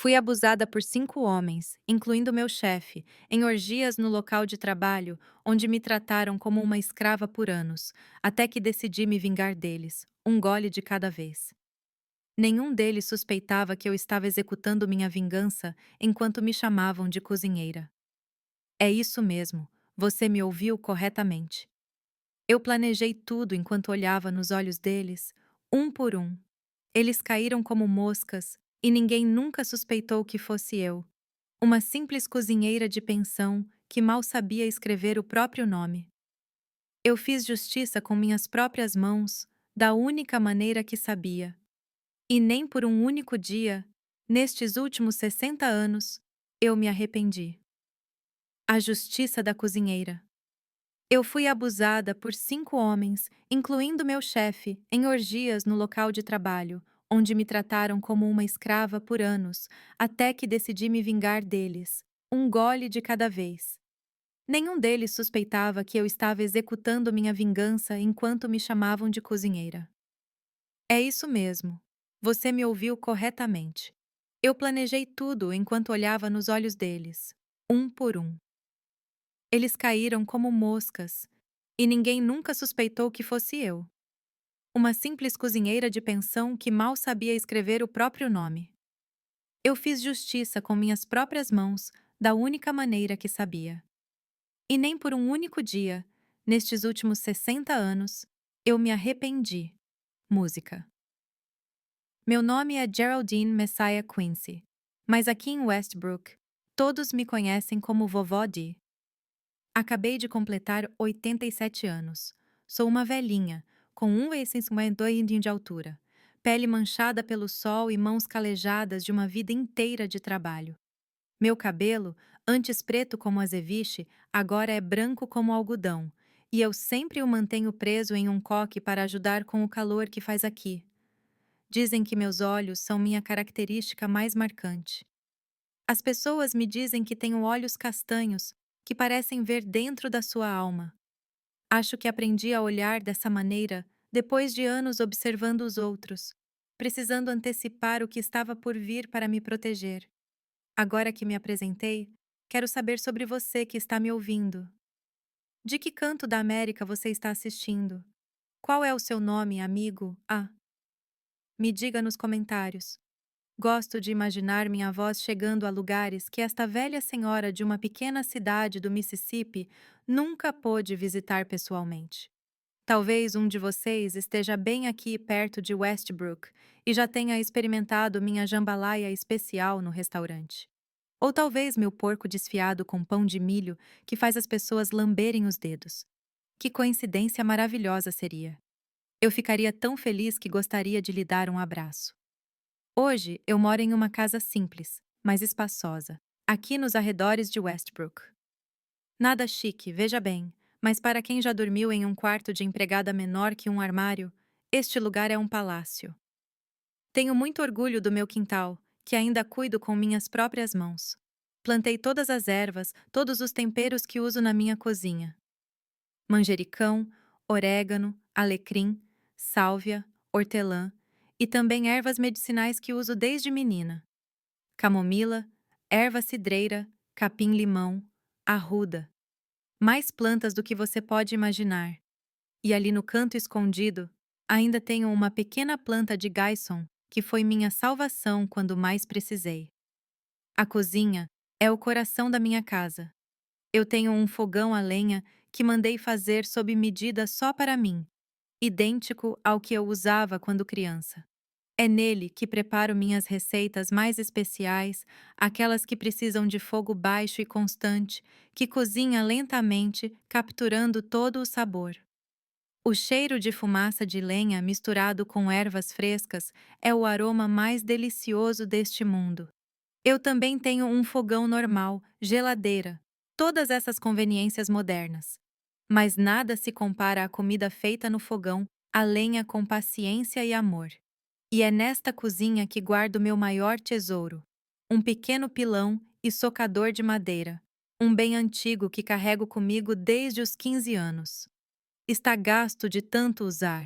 Fui abusada por 5 homens, incluindo meu chefe, em orgias no local de trabalho, onde me trataram como uma escrava por anos, até que decidi me vingar deles, um gole de cada vez. Nenhum deles suspeitava que eu estava executando minha vingança enquanto me chamavam de cozinheira. É isso mesmo, você me ouviu corretamente. Eu planejei tudo enquanto olhava nos olhos deles, um por um. Eles caíram como moscas, e ninguém nunca suspeitou que fosse eu, uma simples cozinheira de pensão que mal sabia escrever o próprio nome. Eu fiz justiça com minhas próprias mãos, da única maneira que sabia. E nem por um único dia, nestes últimos 60 anos, eu me arrependi. A justiça da cozinheira. Eu fui abusada por 5 homens, incluindo meu chefe, em orgias no local de trabalho, onde me trataram como uma escrava por anos, até que decidi me vingar deles, um gole de cada vez. Nenhum deles suspeitava que eu estava executando minha vingança enquanto me chamavam de cozinheira. É isso mesmo. Você me ouviu corretamente. Eu planejei tudo enquanto olhava nos olhos deles, um por um. Eles caíram como moscas, e ninguém nunca suspeitou que fosse eu, uma simples cozinheira de pensão que mal sabia escrever o próprio nome. Eu fiz justiça com minhas próprias mãos, da única maneira que sabia. E nem por um único dia, nestes últimos 60 anos, eu me arrependi. Música. Meu nome é Geraldine Messiah Quincy, mas aqui em Westbrook, todos me conhecem como Vovó Dee. Acabei de completar 87 anos. Sou uma velhinha, com 1,52 de altura, pele manchada pelo sol e mãos calejadas de uma vida inteira de trabalho. Meu cabelo, antes preto como azeviche, agora é branco como algodão, e eu sempre o mantenho preso em um coque para ajudar com o calor que faz aqui. Dizem que meus olhos são minha característica mais marcante. As pessoas me dizem que tenho olhos castanhos, que parecem ver dentro da sua alma. Acho que aprendi a olhar dessa maneira depois de anos observando os outros, precisando antecipar o que estava por vir para me proteger. Agora que me apresentei, quero saber sobre você que está me ouvindo. De que canto da América você está assistindo? Qual é o seu nome, amigo? Me diga nos comentários. Gosto de imaginar minha voz chegando a lugares que esta velha senhora de uma pequena cidade do Mississippi nunca pôde visitar pessoalmente. Talvez um de vocês esteja bem aqui perto de Westbrook e já tenha experimentado minha jambalaya especial no restaurante. Ou talvez meu porco desfiado com pão de milho que faz as pessoas lamberem os dedos. Que coincidência maravilhosa seria! Eu ficaria tão feliz que gostaria de lhe dar um abraço. Hoje eu moro em uma casa simples, mas espaçosa, aqui nos arredores de Westbrook. Nada chique, veja bem, mas para quem já dormiu em um quarto de empregada menor que um armário, este lugar é um palácio. Tenho muito orgulho do meu quintal, que ainda cuido com minhas próprias mãos. Plantei todas as ervas, todos os temperos que uso na minha cozinha: manjericão, orégano, alecrim, sálvia, hortelã e também ervas medicinais que uso desde menina: camomila, erva cidreira, capim-limão, arruda. Mais plantas do que você pode imaginar. E ali no canto escondido, ainda tenho uma pequena planta de Guyson, que foi minha salvação quando mais precisei. A cozinha é o coração da minha casa. Eu tenho um fogão a lenha que mandei fazer sob medida só para mim, idêntico ao que eu usava quando criança. É nele que preparo minhas receitas mais especiais, aquelas que precisam de fogo baixo e constante, que cozinha lentamente, capturando todo o sabor. O cheiro de fumaça de lenha misturado com ervas frescas é o aroma mais delicioso deste mundo. Eu também tenho um fogão normal, geladeira, todas essas conveniências modernas. Mas nada se compara à comida feita no fogão, a lenha com paciência e amor. E é nesta cozinha que guardo meu maior tesouro: um pequeno pilão e socador de madeira, um bem antigo que carrego comigo desde os 15 anos. Está gasto de tanto usar,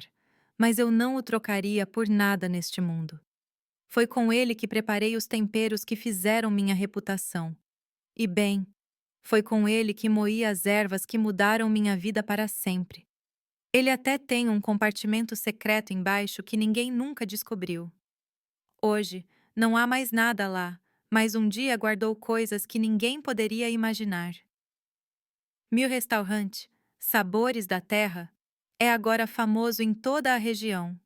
mas eu não o trocaria por nada neste mundo. Foi com ele que preparei os temperos que fizeram minha reputação. E bem, foi com ele que moí as ervas que mudaram minha vida para sempre. Ele até tem um compartimento secreto embaixo que ninguém nunca descobriu. Hoje, não há mais nada lá, mas um dia guardou coisas que ninguém poderia imaginar. Meu restaurante, Sabores da Terra, é agora famoso em toda a região.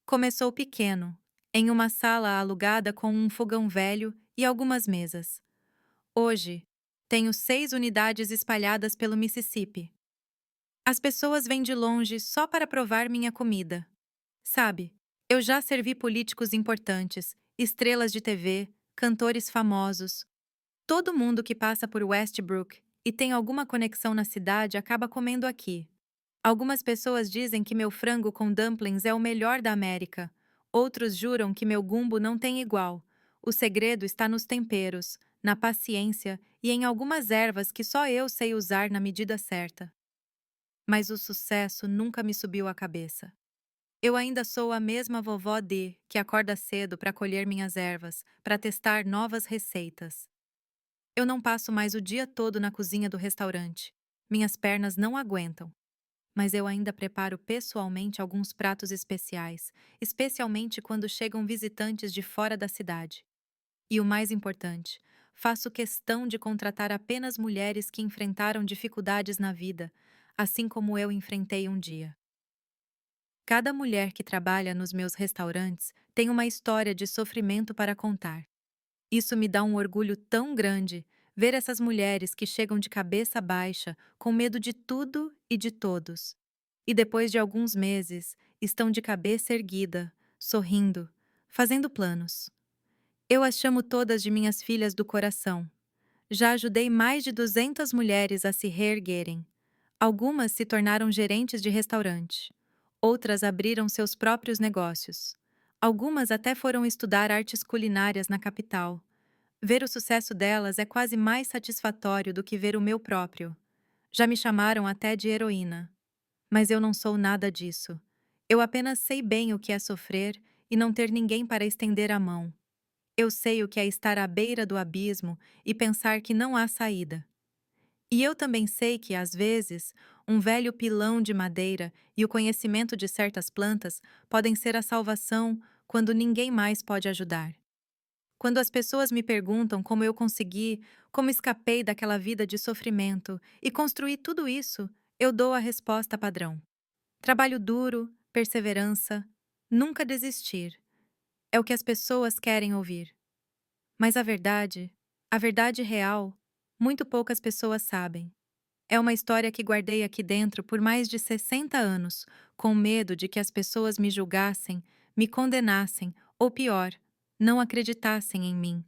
Começou pequeno, em uma sala alugada com um fogão velho e algumas mesas. Hoje, tenho 6 unidades espalhadas pelo Mississippi. As pessoas vêm de longe só para provar minha comida. Sabe, eu já servi políticos importantes, estrelas de TV, cantores famosos. Todo mundo que passa por Westbrook e tem alguma conexão na cidade acaba comendo aqui. Algumas pessoas dizem que meu frango com dumplings é o melhor da América. Outros juram que meu gumbo não tem igual. O segredo está nos temperos, na paciência e em algumas ervas que só eu sei usar na medida certa. Mas o sucesso nunca me subiu à cabeça. Eu ainda sou a mesma vovó D, que acorda cedo para colher minhas ervas, para testar novas receitas. Eu não passo mais o dia todo na cozinha do restaurante. Minhas pernas não aguentam. Mas eu ainda preparo pessoalmente alguns pratos especiais, especialmente quando chegam visitantes de fora da cidade. E o mais importante, faço questão de contratar apenas mulheres que enfrentaram dificuldades na vida, assim como eu enfrentei um dia. Cada mulher que trabalha nos meus restaurantes tem uma história de sofrimento para contar. Isso me dá um orgulho tão grande ver essas mulheres que chegam de cabeça baixa, com medo de tudo e de todos. E depois de alguns meses, estão de cabeça erguida, sorrindo, fazendo planos. Eu as chamo todas de minhas filhas do coração. Já ajudei mais de 200 mulheres a se reerguerem. Algumas se tornaram gerentes de restaurante. Outras abriram seus próprios negócios. Algumas até foram estudar artes culinárias na capital. Ver o sucesso delas é quase mais satisfatório do que ver o meu próprio. Já me chamaram até de heroína. Mas eu não sou nada disso. Eu apenas sei bem o que é sofrer e não ter ninguém para estender a mão. Eu sei o que é estar à beira do abismo e pensar que não há saída. E eu também sei que, às vezes, um velho pilão de madeira e o conhecimento de certas plantas podem ser a salvação quando ninguém mais pode ajudar. Quando as pessoas me perguntam como eu consegui, como escapei daquela vida de sofrimento e construí tudo isso, eu dou a resposta padrão. Trabalho duro, perseverança, nunca desistir. É o que as pessoas querem ouvir. Mas a verdade real, muito poucas pessoas sabem. É uma história que guardei aqui dentro por mais de 60 anos, com medo de que as pessoas me julgassem, me condenassem ou pior, não acreditassem em mim.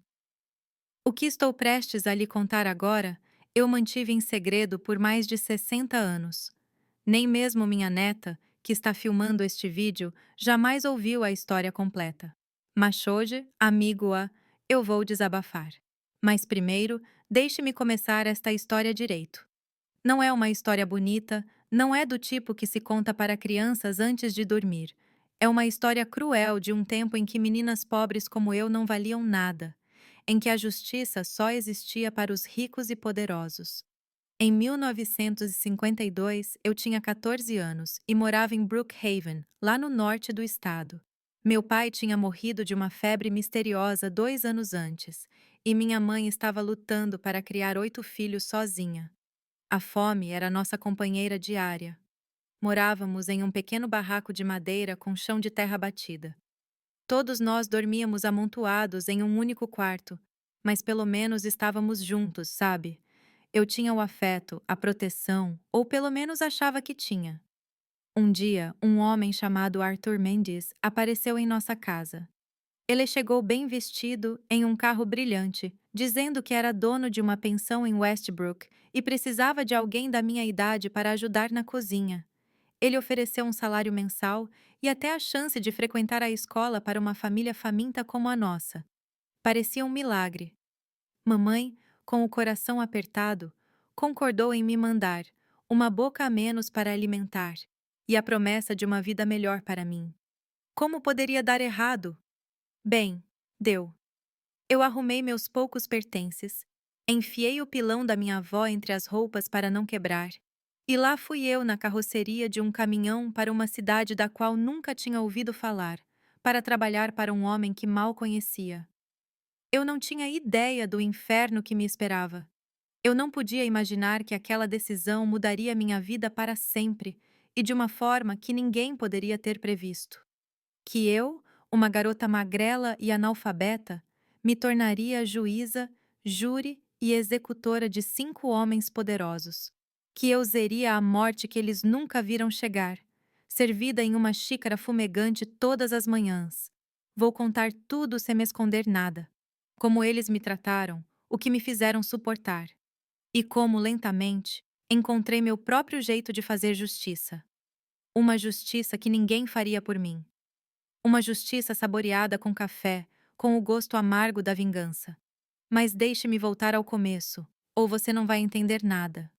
O que estou prestes a lhe contar agora, eu mantive em segredo por mais de 60 anos. Nem mesmo minha neta, que está filmando este vídeo, jamais ouviu a história completa. Mas hoje, amigo-a, eu vou desabafar. Mas primeiro, deixe-me começar esta história direito. Não é uma história bonita, não é do tipo que se conta para crianças antes de dormir. É uma história cruel de um tempo em que meninas pobres como eu não valiam nada, em que a justiça só existia para os ricos e poderosos. Em 1952, eu tinha 14 anos e morava em Brookhaven, lá no norte do estado. Meu pai tinha morrido de uma febre misteriosa 2 anos antes, e minha mãe estava lutando para criar 8 filhos sozinha. A fome era nossa companheira diária. Morávamos em um pequeno barraco de madeira com chão de terra batida. Todos nós dormíamos amontoados em um único quarto, mas pelo menos estávamos juntos, sabe? Eu tinha o afeto, a proteção, ou pelo menos achava que tinha. Um dia, um homem chamado Arthur Mendes apareceu em nossa casa. Ele chegou bem vestido, em um carro brilhante, dizendo que era dono de uma pensão em Westbrook e precisava de alguém da minha idade para ajudar na cozinha. Ele ofereceu um salário mensal e até a chance de frequentar a escola para uma família faminta como a nossa. Parecia um milagre. Mamãe, com o coração apertado, concordou em me mandar, uma boca a menos para alimentar, e a promessa de uma vida melhor para mim. Como poderia dar errado? Bem, deu. Eu arrumei meus poucos pertences, enfiei o pilão da minha avó entre as roupas para não quebrar, e lá fui eu na carroceria de um caminhão para uma cidade da qual nunca tinha ouvido falar, para trabalhar para um homem que mal conhecia. Eu não tinha ideia do inferno que me esperava. Eu não podia imaginar que aquela decisão mudaria minha vida para sempre e de uma forma que ninguém poderia ter previsto. Que eu, uma garota magrela e analfabeta, me tornaria juíza, júri e executora de 5 homens poderosos. Que eu zeria a morte que eles nunca viram chegar, servida em uma xícara fumegante todas as manhãs. Vou contar tudo sem me esconder nada. Como eles me trataram, o que me fizeram suportar. E como, lentamente, encontrei meu próprio jeito de fazer justiça. Uma justiça que ninguém faria por mim. Uma justiça saboreada com café, com o gosto amargo da vingança. Mas deixe-me voltar ao começo, ou você não vai entender nada.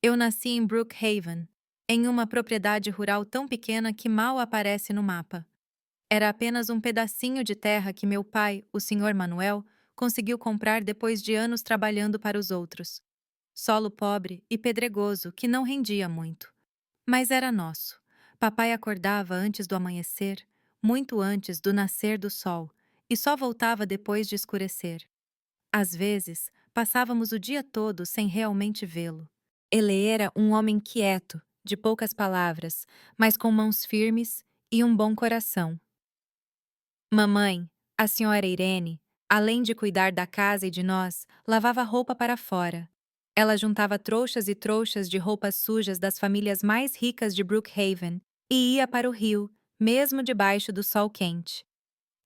Eu nasci em Brookhaven, em uma propriedade rural tão pequena que mal aparece no mapa. Era apenas um pedacinho de terra que meu pai, o Senhor Manuel, conseguiu comprar depois de anos trabalhando para os outros. Solo pobre e pedregoso que não rendia muito. Mas era nosso. Papai acordava antes do amanhecer, muito antes do nascer do sol, e só voltava depois de escurecer. Às vezes, passávamos o dia todo sem realmente vê-lo. Ele era um homem quieto, de poucas palavras, mas com mãos firmes e um bom coração. Mamãe, a senhora Irene, além de cuidar da casa e de nós, lavava roupa para fora. Ela juntava trouxas e trouxas de roupas sujas das famílias mais ricas de Brookhaven e ia para o rio, mesmo debaixo do sol quente.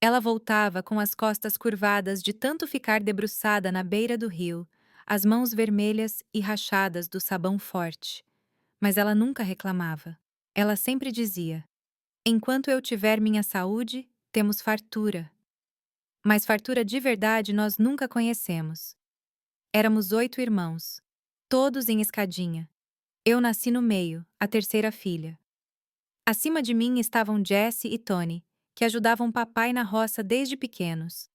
Ela voltava com as costas curvadas de tanto ficar debruçada na beira do rio, as mãos vermelhas e rachadas do sabão forte. Mas ela nunca reclamava. Ela sempre dizia: enquanto eu tiver minha saúde, temos fartura. Mas fartura de verdade nós nunca conhecemos. Éramos 8 irmãos, todos em escadinha. Eu nasci no meio, a terceira filha. Acima de mim estavam Jesse e Tony, que ajudavam papai na roça desde pequenos.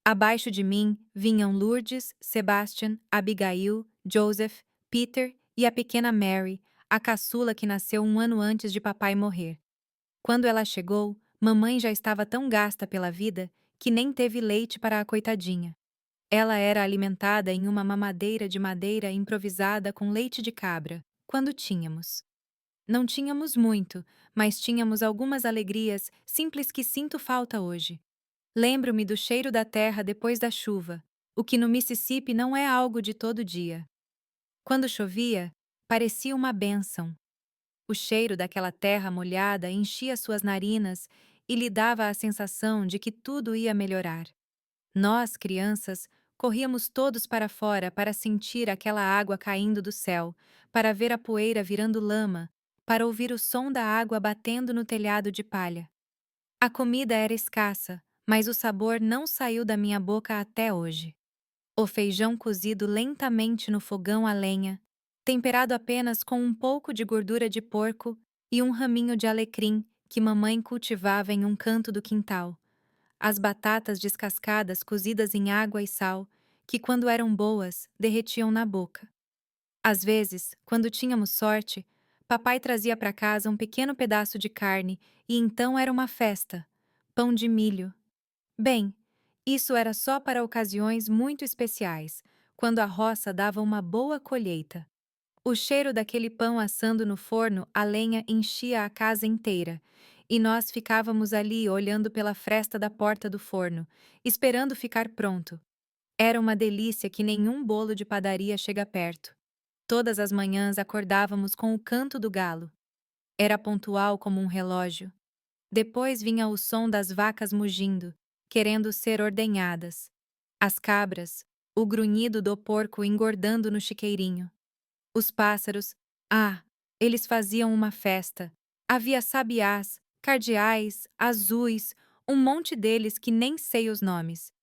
Abaixo de mim vinham Lourdes, Sebastian, Abigail, Joseph, Peter e a pequena Mary, a caçula que nasceu um ano antes de papai morrer. Quando ela chegou, mamãe já estava tão gasta pela vida que nem teve leite para a coitadinha. Ela era alimentada em uma mamadeira de madeira improvisada com leite de cabra, quando tínhamos. Não tínhamos muito, mas tínhamos algumas alegrias simples que sinto falta hoje. Lembro-me do cheiro da terra depois da chuva, o que no Mississippi não é algo de todo dia. Quando chovia, parecia uma bênção. O cheiro daquela terra molhada enchia suas narinas e lhe dava a sensação de que tudo ia melhorar. Nós, crianças, corríamos todos para fora para sentir aquela água caindo do céu, para ver a poeira virando lama, para ouvir o som da água batendo no telhado de palha. A comida era escassa, mas o sabor não saiu da minha boca até hoje. O feijão cozido lentamente no fogão a lenha, temperado apenas com um pouco de gordura de porco e um raminho de alecrim que mamãe cultivava em um canto do quintal. As batatas descascadas cozidas em água e sal, que quando eram boas, derretiam na boca. Às vezes, quando tínhamos sorte, papai trazia para casa um pequeno pedaço de carne e então era uma festa. Pão de milho. Bem, isso era só para ocasiões muito especiais, quando a roça dava uma boa colheita. O cheiro daquele pão assando no forno a lenha enchia a casa inteira, e nós ficávamos ali olhando pela fresta da porta do forno, esperando ficar pronto. Era uma delícia que nenhum bolo de padaria chega perto. Todas as manhãs acordávamos com o canto do galo. Era pontual como um relógio. Depois vinha o som das vacas mugindo, querendo ser ordenhadas. As cabras, o grunhido do porco engordando no chiqueirinho. Os pássaros, eles faziam uma festa. Havia sabiás, cardeais, azuis, um monte deles que nem sei os nomes.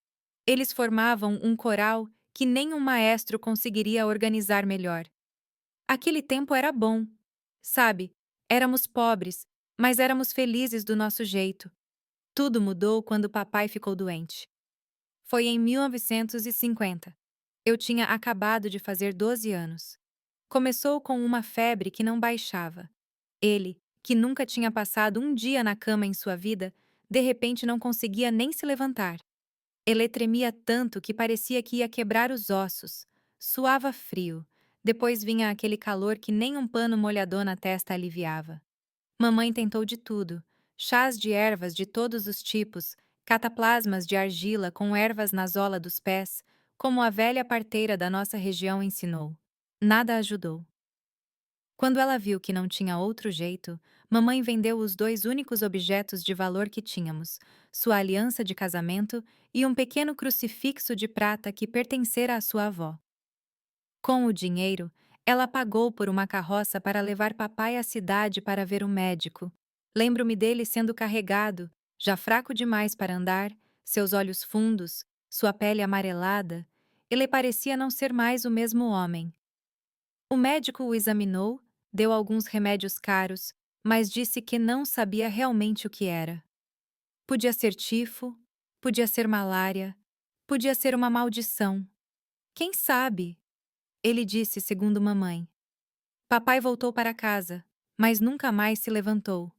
Eles formavam um coral que nem um maestro conseguiria organizar melhor. Aquele tempo era bom. Sabe, éramos pobres, mas éramos felizes do nosso jeito. Tudo mudou quando papai ficou doente. Foi em 1950. Eu tinha acabado de fazer 12 anos. Começou com uma febre que não baixava. Ele, que nunca tinha passado um dia na cama em sua vida, de repente não conseguia nem se levantar. Ele tremia tanto que parecia que ia quebrar os ossos. Suava frio. Depois vinha aquele calor que nem um pano molhador na testa aliviava. Mamãe tentou de tudo: chás de ervas de todos os tipos, cataplasmas de argila com ervas na sola dos pés, como a velha parteira da nossa região ensinou. Nada ajudou. Quando ela viu que não tinha outro jeito, mamãe vendeu os dois únicos objetos de valor que tínhamos: sua aliança de casamento e um pequeno crucifixo de prata que pertencera à sua avó. Com o dinheiro, ela pagou por uma carroça para levar papai à cidade para ver o médico. Lembro-me dele sendo carregado, já fraco demais para andar, seus olhos fundos, sua pele amarelada. Ele parecia não ser mais o mesmo homem. O médico o examinou, deu alguns remédios caros, mas disse que não sabia realmente o que era. Podia ser tifo, podia ser malária, podia ser uma maldição. Quem sabe? Ele disse, segundo mamãe. Papai voltou para casa, mas nunca mais se levantou.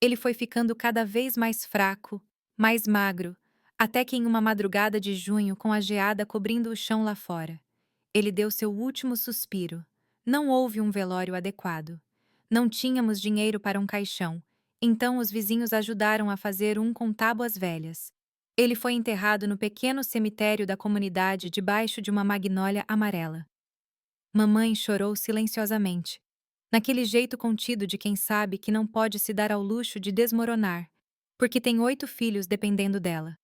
Ele foi ficando cada vez mais fraco, mais magro, até que em uma madrugada de junho, com a geada cobrindo o chão lá fora, ele deu seu último suspiro. Não houve um velório adequado. Não tínhamos dinheiro para um caixão, então os vizinhos ajudaram a fazer um com tábuas velhas. Ele foi enterrado no pequeno cemitério da comunidade debaixo de uma magnólia amarela. Mamãe chorou silenciosamente, naquele jeito contido de quem sabe que não pode se dar ao luxo de desmoronar, porque tem 8 filhos dependendo dela.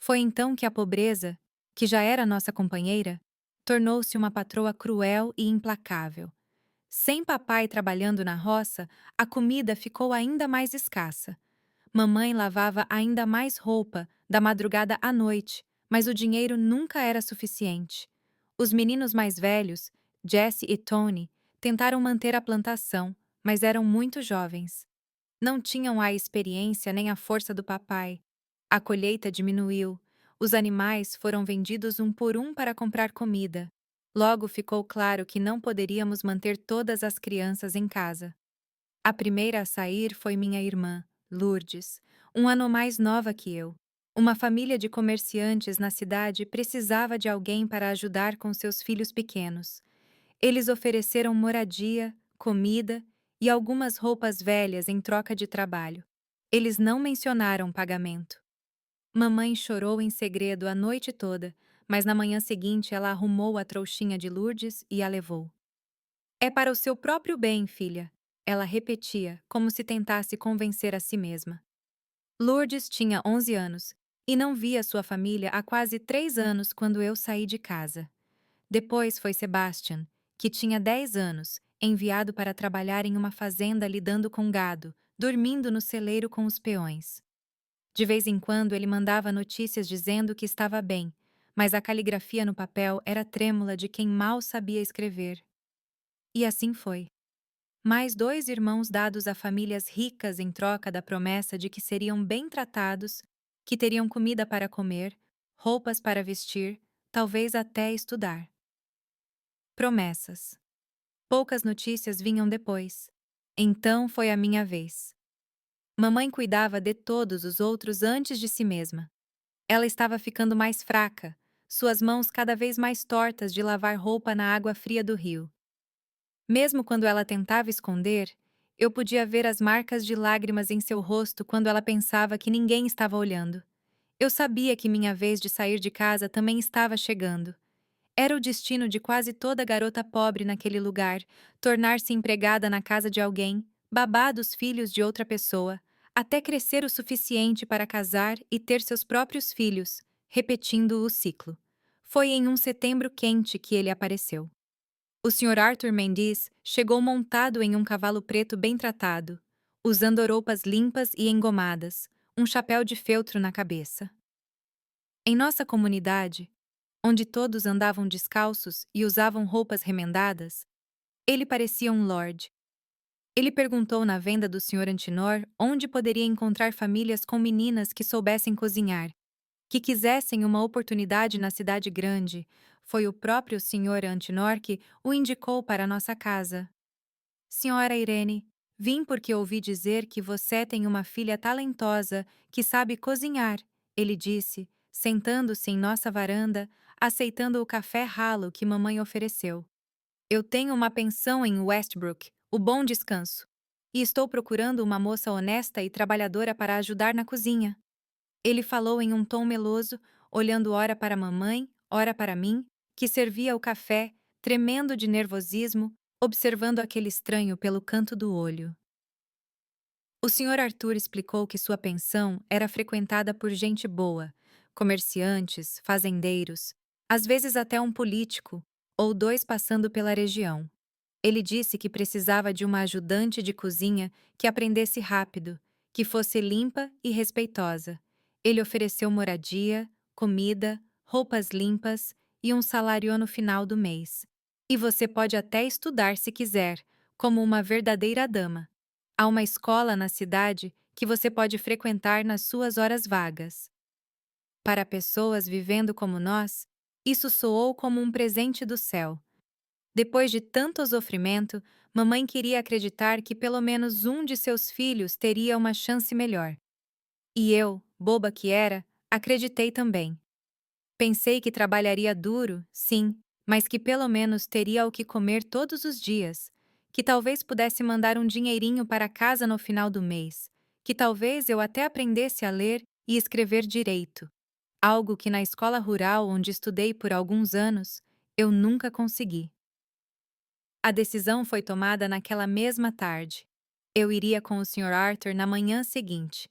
Foi então que a pobreza, que já era nossa companheira, tornou-se uma patroa cruel e implacável. Sem papai trabalhando na roça, a comida ficou ainda mais escassa. Mamãe lavava ainda mais roupa, da madrugada à noite, mas o dinheiro nunca era suficiente. Os meninos mais velhos, Jesse e Tony, tentaram manter a plantação, mas eram muito jovens. Não tinham a experiência nem a força do papai. A colheita diminuiu. Os animais foram vendidos um por um para comprar comida. Logo ficou claro que não poderíamos manter todas as crianças em casa. A primeira a sair foi minha irmã, Lourdes, um ano mais nova que eu. Uma família de comerciantes na cidade precisava de alguém para ajudar com seus filhos pequenos. Eles ofereceram moradia, comida e algumas roupas velhas em troca de trabalho. Eles não mencionaram pagamento. Mamãe chorou em segredo a noite toda, mas na manhã seguinte ela arrumou a trouxinha de Lourdes e a levou. É para o seu próprio bem, filha, ela repetia, como se tentasse convencer a si mesma. Lourdes tinha 11 anos e não via sua família há quase 3 anos quando eu saí de casa. Depois foi Sebastian, que tinha 10 anos, enviado para trabalhar em uma fazenda lidando com gado, dormindo no celeiro com os peões. De vez em quando ele mandava notícias dizendo que estava bem, mas a caligrafia no papel era trêmula de quem mal sabia escrever. E assim foi. Mais 2 irmãos dados a famílias ricas em troca da promessa de que seriam bem tratados, que teriam comida para comer, roupas para vestir, talvez até estudar. Promessas. Poucas notícias vinham depois. Então foi a minha vez. Mamãe cuidava de todos os outros antes de si mesma. Ela estava ficando mais fraca, suas mãos cada vez mais tortas de lavar roupa na água fria do rio. Mesmo quando ela tentava esconder, eu podia ver as marcas de lágrimas em seu rosto quando ela pensava que ninguém estava olhando. Eu sabia que minha vez de sair de casa também estava chegando. Era o destino de quase toda garota pobre naquele lugar, tornar-se empregada na casa de alguém, babar dos filhos de outra pessoa, até crescer o suficiente para casar e ter seus próprios filhos, repetindo o ciclo. Foi em um setembro quente que ele apareceu. O Sr. Arthur Mendiz chegou montado em um cavalo preto bem tratado, usando roupas limpas e engomadas, um chapéu de feltro na cabeça. Em nossa comunidade, onde todos andavam descalços e usavam roupas remendadas, ele parecia um lord. Ele perguntou na venda do Sr. Antinor onde poderia encontrar famílias com meninas que soubessem cozinhar, que quisessem uma oportunidade na cidade grande. Foi o próprio Sr. Antinor que o indicou para nossa casa. Senhora Irene, vim porque ouvi dizer que você tem uma filha talentosa que sabe cozinhar, ele disse, sentando-se em nossa varanda, aceitando o café ralo que mamãe ofereceu. Eu tenho uma pensão em Westbrook, o Bom Descanso, e estou procurando uma moça honesta e trabalhadora para ajudar na cozinha. Ele falou em um tom meloso, olhando ora para mamãe, ora para mim, que servia o café, tremendo de nervosismo, observando aquele estranho pelo canto do olho. O Sr. Arthur explicou que sua pensão era frequentada por gente boa, comerciantes, fazendeiros, às vezes até um político, ou dois passando pela região. Ele disse que precisava de uma ajudante de cozinha que aprendesse rápido, que fosse limpa e respeitosa. Ele ofereceu moradia, comida, roupas limpas e um salário no final do mês. E você pode até estudar se quiser, como uma verdadeira dama. Há uma escola na cidade que você pode frequentar nas suas horas vagas. Para pessoas vivendo como nós, isso soou como um presente do céu. Depois de tanto sofrimento, mamãe queria acreditar que pelo menos um de seus filhos teria uma chance melhor. E eu, boba que era, acreditei também. Pensei que trabalharia duro, sim, mas que pelo menos teria o que comer todos os dias, que talvez pudesse mandar um dinheirinho para casa no final do mês, que talvez eu até aprendesse a ler e escrever direito, algo que na escola rural onde estudei por alguns anos, eu nunca consegui. A decisão foi tomada naquela mesma tarde. Eu iria com o Sr. Arthur na manhã seguinte.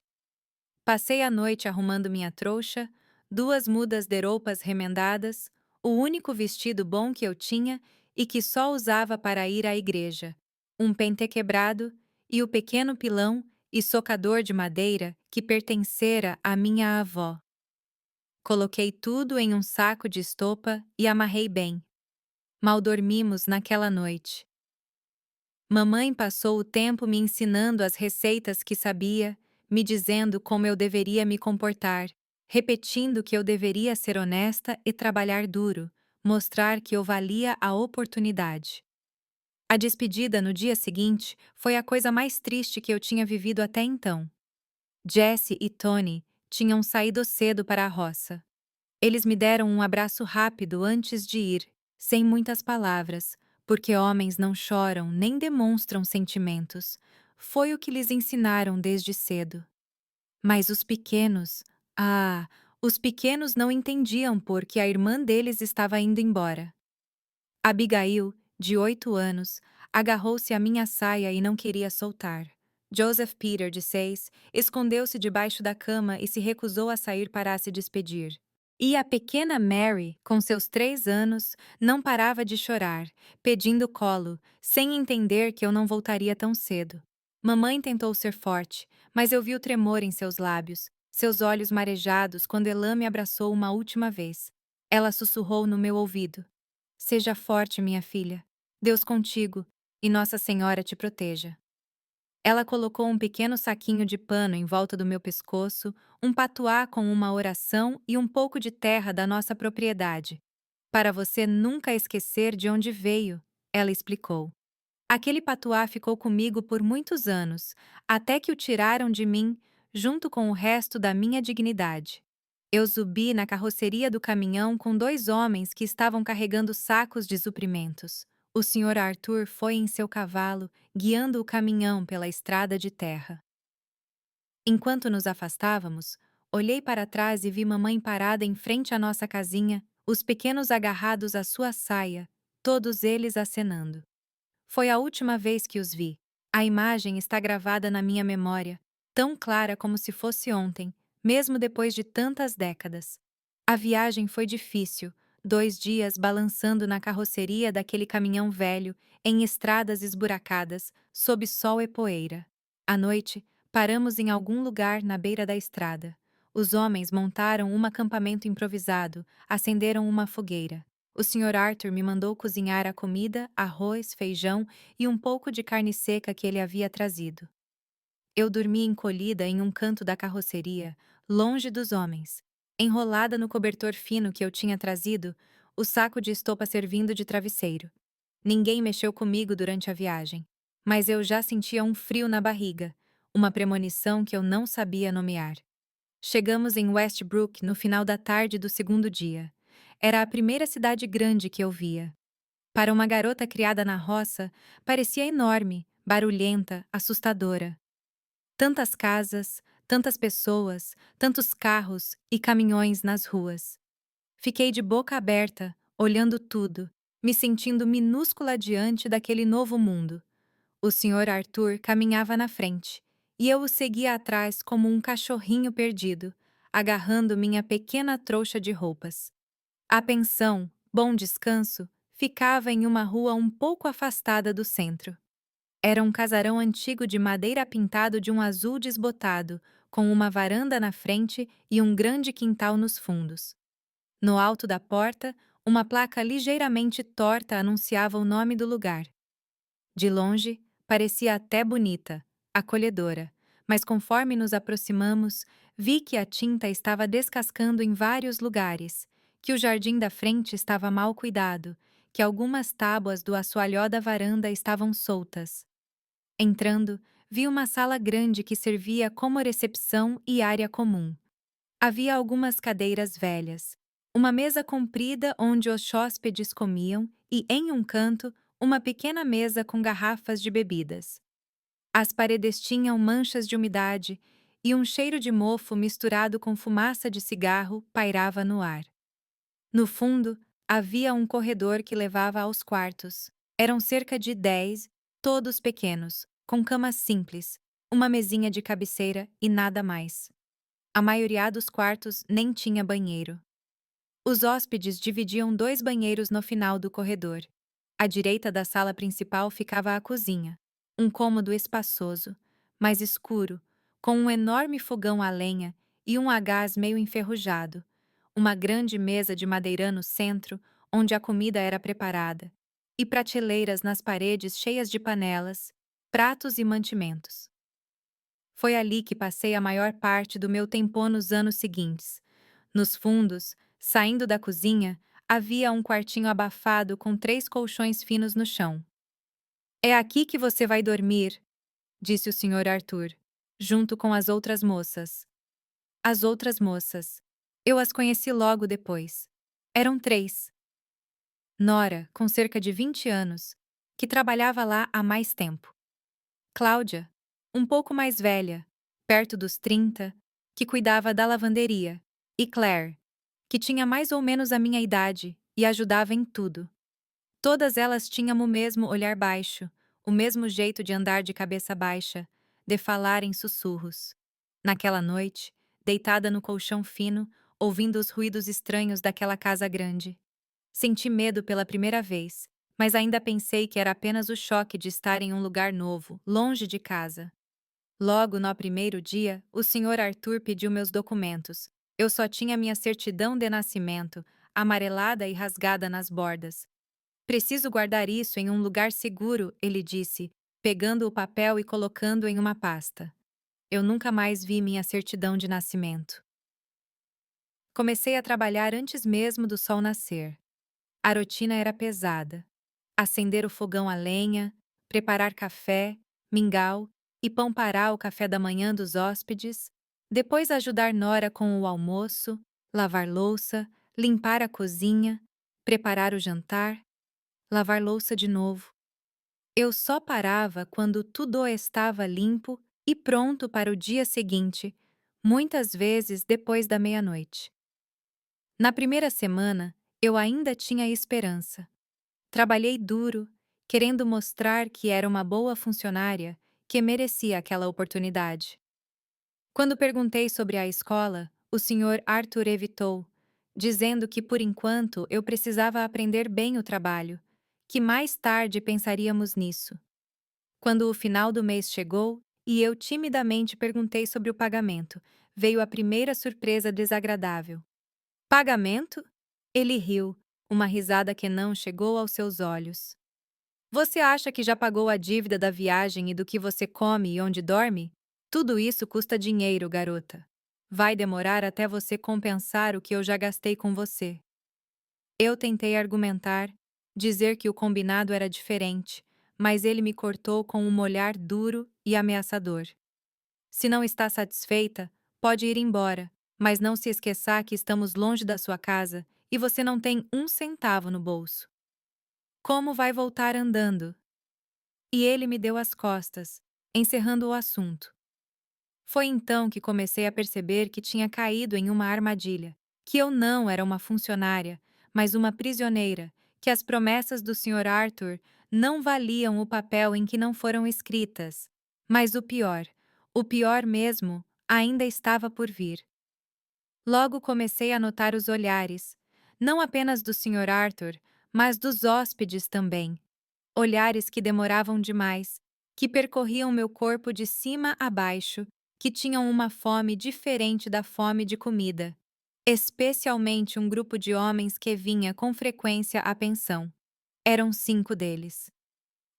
Passei a noite arrumando minha trouxa, duas mudas de roupas remendadas, o único vestido bom que eu tinha e que só usava para ir à igreja, um pente quebrado e o pequeno pilão e socador de madeira que pertencera à minha avó. Coloquei tudo em um saco de estopa e amarrei bem. Mal dormimos naquela noite. Mamãe passou o tempo me ensinando as receitas que sabia, me dizendo como eu deveria me comportar, repetindo que eu deveria ser honesta e trabalhar duro, mostrar que eu valia a oportunidade. A despedida no dia seguinte foi a coisa mais triste que eu tinha vivido até então. Jesse e Tony tinham saído cedo para a roça. Eles me deram um abraço rápido antes de ir, sem muitas palavras, porque homens não choram nem demonstram sentimentos. Foi o que lhes ensinaram desde cedo. Mas os pequenos não entendiam por que a irmã deles estava indo embora. Abigail, de 8 anos, agarrou-se à minha saia e não queria soltar. Joseph Peter, de 6, escondeu-se debaixo da cama e se recusou a sair para se despedir. E a pequena Mary, com seus 3 anos, não parava de chorar, pedindo colo, sem entender que eu não voltaria tão cedo. Mamãe tentou ser forte, mas eu vi o tremor em seus lábios, seus olhos marejados quando Elan me abraçou uma última vez. Ela sussurrou no meu ouvido: Seja forte, minha filha. Deus contigo, e Nossa Senhora te proteja. Ela colocou um pequeno saquinho de pano em volta do meu pescoço, um patuá com uma oração e um pouco de terra da nossa propriedade. Para você nunca esquecer de onde veio, ela explicou. Aquele patuá ficou comigo por muitos anos, até que o tiraram de mim, junto com o resto da minha dignidade. Eu subi na carroceria do caminhão com 2 homens que estavam carregando sacos de suprimentos. O Sr. Arthur foi em seu cavalo, guiando o caminhão pela estrada de terra. Enquanto nos afastávamos, olhei para trás e vi mamãe parada em frente à nossa casinha, os pequenos agarrados à sua saia, todos eles acenando. Foi a última vez que os vi. A imagem está gravada na minha memória, tão clara como se fosse ontem, mesmo depois de tantas décadas. A viagem foi difícil, 2 dias balançando na carroceria daquele caminhão velho, em estradas esburacadas, sob sol e poeira. À noite, paramos em algum lugar na beira da estrada. Os homens montaram um acampamento improvisado, acenderam uma fogueira. O Sr. Arthur me mandou cozinhar a comida, arroz, feijão e um pouco de carne seca que ele havia trazido. Eu dormi encolhida em um canto da carroceria, longe dos homens. Enrolada no cobertor fino que eu tinha trazido, o saco de estopa servindo de travesseiro. Ninguém mexeu comigo durante a viagem, mas eu já sentia um frio na barriga, uma premonição que eu não sabia nomear. Chegamos em Westbrook no final da tarde do segundo dia. Era a primeira cidade grande que eu via. Para uma garota criada na roça, parecia enorme, barulhenta, assustadora. Tantas casas, tantas pessoas, tantos carros e caminhões nas ruas. Fiquei de boca aberta, olhando tudo, me sentindo minúscula diante daquele novo mundo. O Sr. Arthur caminhava na frente, e eu o seguia atrás como um cachorrinho perdido, agarrando minha pequena trouxa de roupas. A pensão, Bom Descanso, ficava em uma rua um pouco afastada do centro. Era um casarão antigo de madeira pintado de um azul desbotado, com uma varanda na frente e um grande quintal nos fundos. No alto da porta, uma placa ligeiramente torta anunciava o nome do lugar. De longe, parecia até bonita, acolhedora, mas conforme nos aproximamos, vi que a tinta estava descascando em vários lugares, que o jardim da frente estava mal cuidado, que algumas tábuas do assoalhó da varanda estavam soltas. Entrando, vi uma sala grande que servia como recepção e área comum. Havia algumas cadeiras velhas, uma mesa comprida onde os hóspedes comiam e, em um canto, uma pequena mesa com garrafas de bebidas. As paredes tinham manchas de umidade e um cheiro de mofo misturado com fumaça de cigarro pairava no ar. No fundo, havia um corredor que levava aos quartos. Eram cerca de 10, todos pequenos, com camas simples, uma mesinha de cabeceira e nada mais. A maioria dos quartos nem tinha banheiro. Os hóspedes dividiam 2 banheiros no final do corredor. À direita da sala principal ficava a cozinha, um cômodo espaçoso, mas escuro, com um enorme fogão a lenha e um a gás meio enferrujado, uma grande mesa de madeira no centro, onde a comida era preparada, e prateleiras nas paredes cheias de panelas, pratos e mantimentos. Foi ali que passei a maior parte do meu tempô nos anos seguintes. Nos fundos, saindo da cozinha, havia um quartinho abafado com 3 colchões finos no chão. "É aqui que você vai dormir", disse o Sr. Arthur, junto com as outras moças. As outras moças. Eu as conheci logo depois. Eram 3. Nora, com cerca de 20 anos, que trabalhava lá há mais tempo. Cláudia, um pouco mais velha, perto dos 30, que cuidava da lavanderia. E Claire, que tinha mais ou menos a minha idade e ajudava em tudo. Todas elas tinham o mesmo olhar baixo, o mesmo jeito de andar de cabeça baixa, de falar em sussurros. Naquela noite, deitada no colchão fino, ouvindo os ruídos estranhos daquela casa grande. Senti medo pela primeira vez, mas ainda pensei que era apenas o choque de estar em um lugar novo, longe de casa. Logo no primeiro dia, o Sr. Arthur pediu meus documentos. Eu só tinha minha certidão de nascimento, amarelada e rasgada nas bordas. "Preciso guardar isso em um lugar seguro", ele disse, pegando o papel e colocando em uma pasta. Eu nunca mais vi minha certidão de nascimento. Comecei a trabalhar antes mesmo do sol nascer. A rotina era pesada. Acender o fogão a lenha, preparar café, mingau e pão para o café da manhã dos hóspedes, depois ajudar Nora com o almoço, lavar louça, limpar a cozinha, preparar o jantar, lavar louça de novo. Eu só parava quando tudo estava limpo e pronto para o dia seguinte, muitas vezes depois da meia-noite. Na primeira semana, eu ainda tinha esperança. Trabalhei duro, querendo mostrar que era uma boa funcionária, que merecia aquela oportunidade. Quando perguntei sobre a escola, o Sr. Arthur evitou, dizendo que por enquanto eu precisava aprender bem o trabalho, que mais tarde pensaríamos nisso. Quando o final do mês chegou e eu timidamente perguntei sobre o pagamento, veio a primeira surpresa desagradável. "Pagamento?" Ele riu, Uma risada que não chegou aos seus olhos. Você acha que já pagou a dívida da viagem e do que você come e onde dorme? Tudo isso custa dinheiro, garota. Vai demorar até você compensar o que eu já gastei com você. Eu tentei argumentar, dizer que o combinado era diferente, mas ele me cortou com um olhar duro e ameaçador. Se não está satisfeita, pode ir embora, mas não se esqueça que estamos longe da sua casa e você não tem um centavo no bolso. Como vai voltar andando? E ele me deu as costas, encerrando o assunto. Foi então que comecei a perceber que tinha caído em uma armadilha, que eu não era uma funcionária, mas uma prisioneira, que as promessas do Sr. Arthur não valiam o papel em que não foram escritas. Mas o pior mesmo, ainda estava por vir. Logo comecei a notar os olhares, não apenas do Sr. Arthur, mas dos hóspedes também. Olhares que demoravam demais, que percorriam meu corpo de cima a baixo, que tinham uma fome diferente da fome de comida. Especialmente um grupo de homens que vinha com frequência à pensão. Eram 5 deles.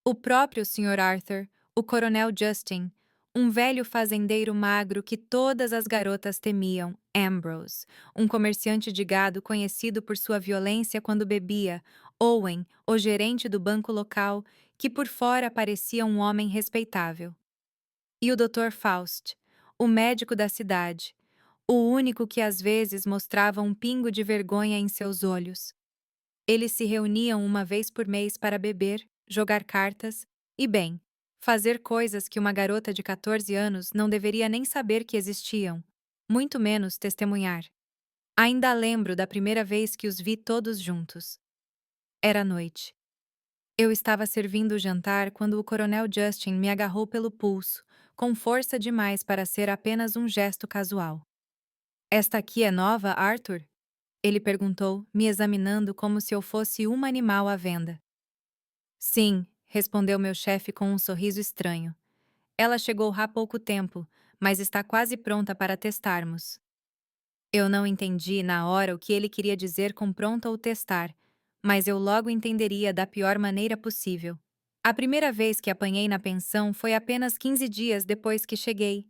O próprio Sr. Arthur, o Coronel Justin, um velho fazendeiro magro que todas as garotas temiam, Ambrose, um comerciante de gado conhecido por sua violência quando bebia, Owen, o gerente do banco local, que por fora parecia um homem respeitável. E o Dr. Faust, o médico da cidade, o único que às vezes mostrava um pingo de vergonha em seus olhos. Eles se reuniam uma vez por mês para beber, jogar cartas e, bem, fazer coisas que uma garota de 14 anos não deveria nem saber que existiam, muito menos testemunhar. Ainda lembro da primeira vez que os vi todos juntos. Era noite. Eu estava servindo o jantar quando o Coronel Justin me agarrou pelo pulso, com força demais para ser apenas um gesto casual. Esta aqui é nova, Arthur? Ele perguntou, me examinando como se eu fosse um animal à venda. Sim, respondeu meu chefe com um sorriso estranho. Ela chegou há pouco tempo, mas está quase pronta para testarmos. Eu não entendi na hora o que ele queria dizer com pronta ou testar, mas eu logo entenderia da pior maneira possível. A primeira vez que apanhei na pensão foi apenas 15 dias depois que cheguei.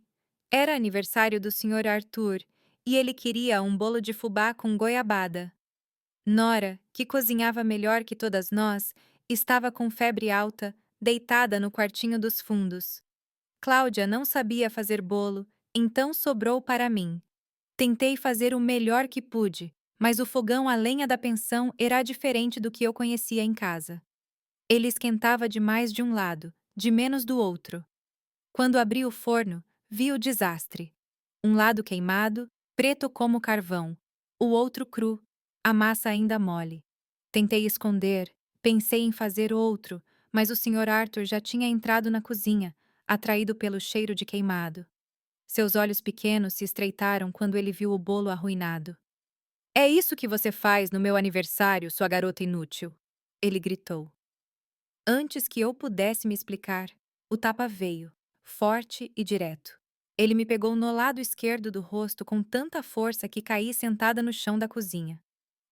Era aniversário do Sr. Arthur, e ele queria um bolo de fubá com goiabada. Nora, que cozinhava melhor que todas nós, estava com febre alta, deitada no quartinho dos fundos. Cláudia não sabia fazer bolo, então sobrou para mim. Tentei fazer o melhor que pude, mas o fogão a lenha da pensão era diferente do que eu conhecia em casa. Ele esquentava demais de um lado, de menos do outro. Quando abri o forno, vi o desastre. Um lado queimado, preto como carvão, o outro cru, a massa ainda mole. Tentei esconder, pensei em fazer outro, mas o Sr. Arthur já tinha entrado na cozinha, atraído pelo cheiro de queimado. Seus olhos pequenos se estreitaram quando ele viu o bolo arruinado. É isso que você faz no meu aniversário, sua garota inútil! Ele gritou. Antes que eu pudesse me explicar, o tapa veio, forte e direto. Ele me pegou no lado esquerdo do rosto com tanta força que caí sentada no chão da cozinha.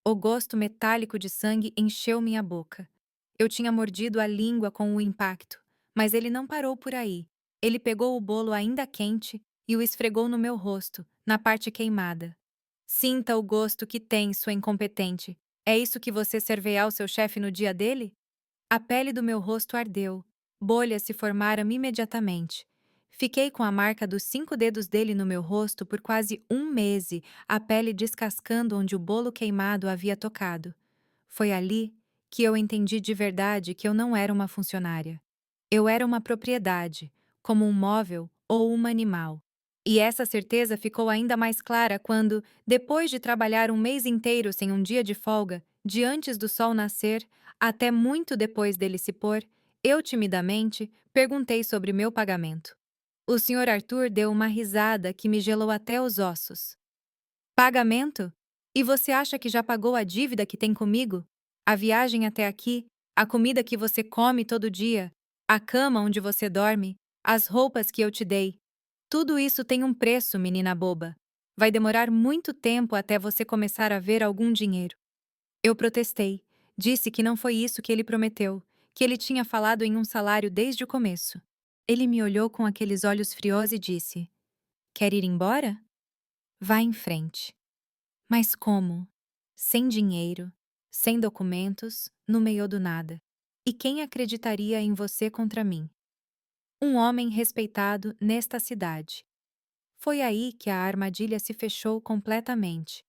O gosto metálico de sangue encheu minha boca. Eu tinha mordido a língua com o impacto, mas ele não parou por aí. Ele pegou o bolo ainda quente e o esfregou no meu rosto, na parte queimada. Sinta o gosto que tem, sua incompetente. É isso que você cerveia ao seu chefe no dia dele? A pele do meu rosto ardeu. Bolhas se formaram imediatamente. Fiquei com a marca dos 5 dedos dele no meu rosto por quase um mês, a pele descascando onde o bolo queimado havia tocado. Foi ali que eu entendi de verdade que eu não era uma funcionária. Eu era uma propriedade, como um móvel ou um animal. E essa certeza ficou ainda mais clara quando, depois de trabalhar um mês inteiro sem um dia de folga, de antes do sol nascer, até muito depois dele se pôr, eu timidamente perguntei sobre meu pagamento. O Sr. Arthur deu uma risada que me gelou até os ossos. Pagamento? E você acha que já pagou a dívida que tem comigo? A viagem até aqui, a comida que você come todo dia, a cama onde você dorme, as roupas que eu te dei. Tudo isso tem um preço, menina boba. Vai demorar muito tempo até você começar a ver algum dinheiro. Eu protestei. Disse que não foi isso que ele prometeu, que ele tinha falado em um salário desde o começo. Ele me olhou com aqueles olhos frios e disse: Quer ir embora? Vá em frente. Mas como? Sem dinheiro, sem documentos, no meio do nada. E quem acreditaria em você contra mim? Um homem respeitado nesta cidade. Foi aí que a armadilha se fechou completamente.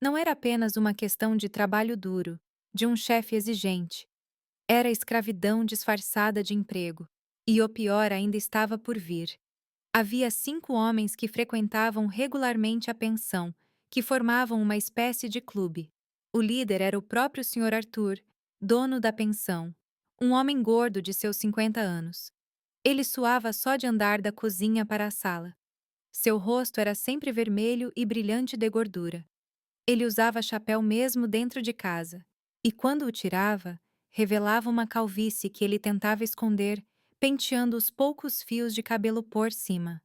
Não era apenas uma questão de trabalho duro, de um chefe exigente. Era escravidão disfarçada de emprego. E o pior ainda estava por vir. Havia 5 homens que frequentavam regularmente a pensão, que formavam uma espécie de clube. O líder era o próprio Sr. Arthur, dono da pensão, um homem gordo de seus 50 anos. Ele suava só de andar da cozinha para a sala. Seu rosto era sempre vermelho e brilhante de gordura. Ele usava chapéu mesmo dentro de casa, e quando o tirava, revelava uma calvície que ele tentava esconder, penteando os poucos fios de cabelo por cima.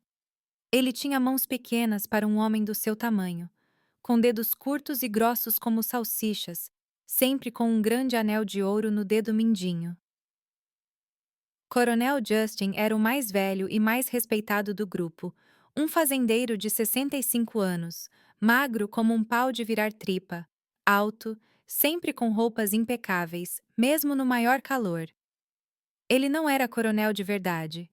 Ele tinha mãos pequenas para um homem do seu tamanho, com dedos curtos e grossos como salsichas, sempre com um grande anel de ouro no dedo mindinho. Coronel Justin era o mais velho e mais respeitado do grupo, um fazendeiro de 65 anos, magro como um pau de virar tripa, alto, sempre com roupas impecáveis, mesmo no maior calor. Ele não era coronel de verdade.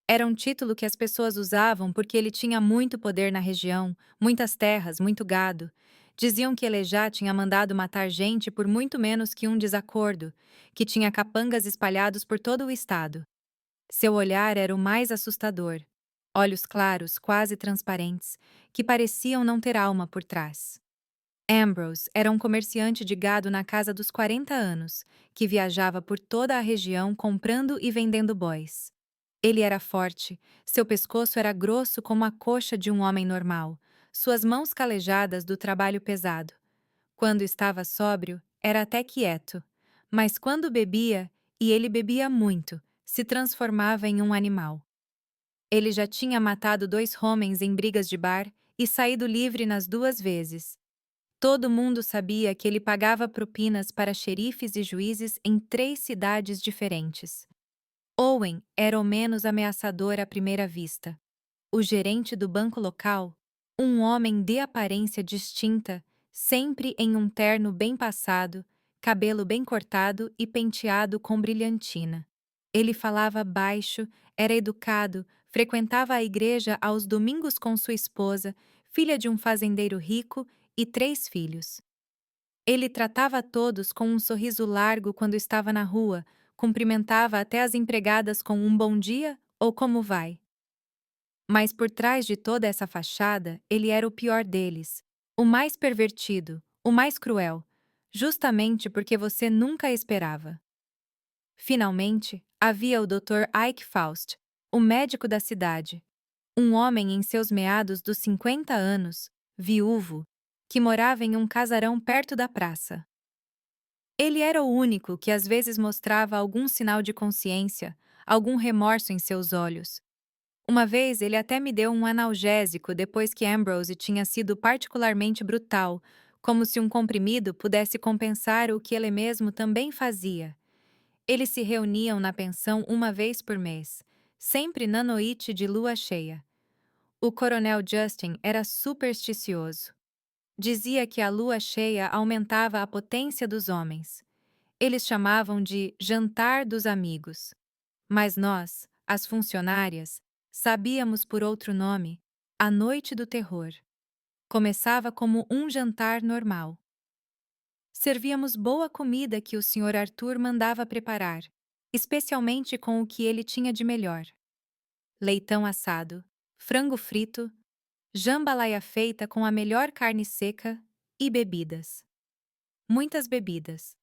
Era um título que as pessoas usavam porque ele tinha muito poder na região, muitas terras, muito gado. Diziam que ele já tinha mandado matar gente por muito menos que um desacordo, que tinha capangas espalhados por todo o estado. Seu olhar era o mais assustador. Olhos claros, quase transparentes, que pareciam não ter alma por trás. Ambrose era um comerciante de gado na casa dos 40 anos, que viajava por toda a região comprando e vendendo bois. Ele era forte, seu pescoço era grosso como a coxa de um homem normal, suas mãos calejadas do trabalho pesado. Quando estava sóbrio, era até quieto, mas quando bebia, e ele bebia muito, se transformava em um animal. Ele já tinha matado 2 homens em brigas de bar e saído livre nas 2 vezes. Todo mundo sabia que ele pagava propinas para xerifes e juízes em 3 cidades diferentes. Owen era o menos ameaçador à primeira vista. O gerente do banco local, um homem de aparência distinta, sempre em um terno bem passado, cabelo bem cortado e penteado com brilhantina. Ele falava baixo, era educado, frequentava a igreja aos domingos com sua esposa, filha de um fazendeiro rico, e 3 filhos. Ele tratava a todos com um sorriso largo quando estava na rua, cumprimentava até as empregadas com um bom dia ou como vai. Mas por trás de toda essa fachada, ele era o pior deles, o mais pervertido, o mais cruel, justamente porque você nunca esperava. Finalmente, havia o Dr. Ike Faust, o médico da cidade, um homem em seus meados dos 50 anos, viúvo, que morava em um casarão perto da praça. Ele era o único que às vezes mostrava algum sinal de consciência, algum remorso em seus olhos. Uma vez ele até me deu um analgésico depois que Ambrose tinha sido particularmente brutal, como se um comprimido pudesse compensar o que ele mesmo também fazia. Eles se reuniam na pensão uma vez por mês, sempre na noite de lua cheia. O coronel Justin era supersticioso. Dizia que a lua cheia aumentava a potência dos homens. Eles chamavam de jantar dos amigos. Mas nós, as funcionárias, sabíamos por outro nome, a noite do terror. Começava como um jantar normal. Servíamos boa comida que o Sr. Arthur mandava preparar, especialmente com o que ele tinha de melhor. Leitão assado, frango frito, jambalaya feita com a melhor carne seca e bebidas. Muitas bebidas.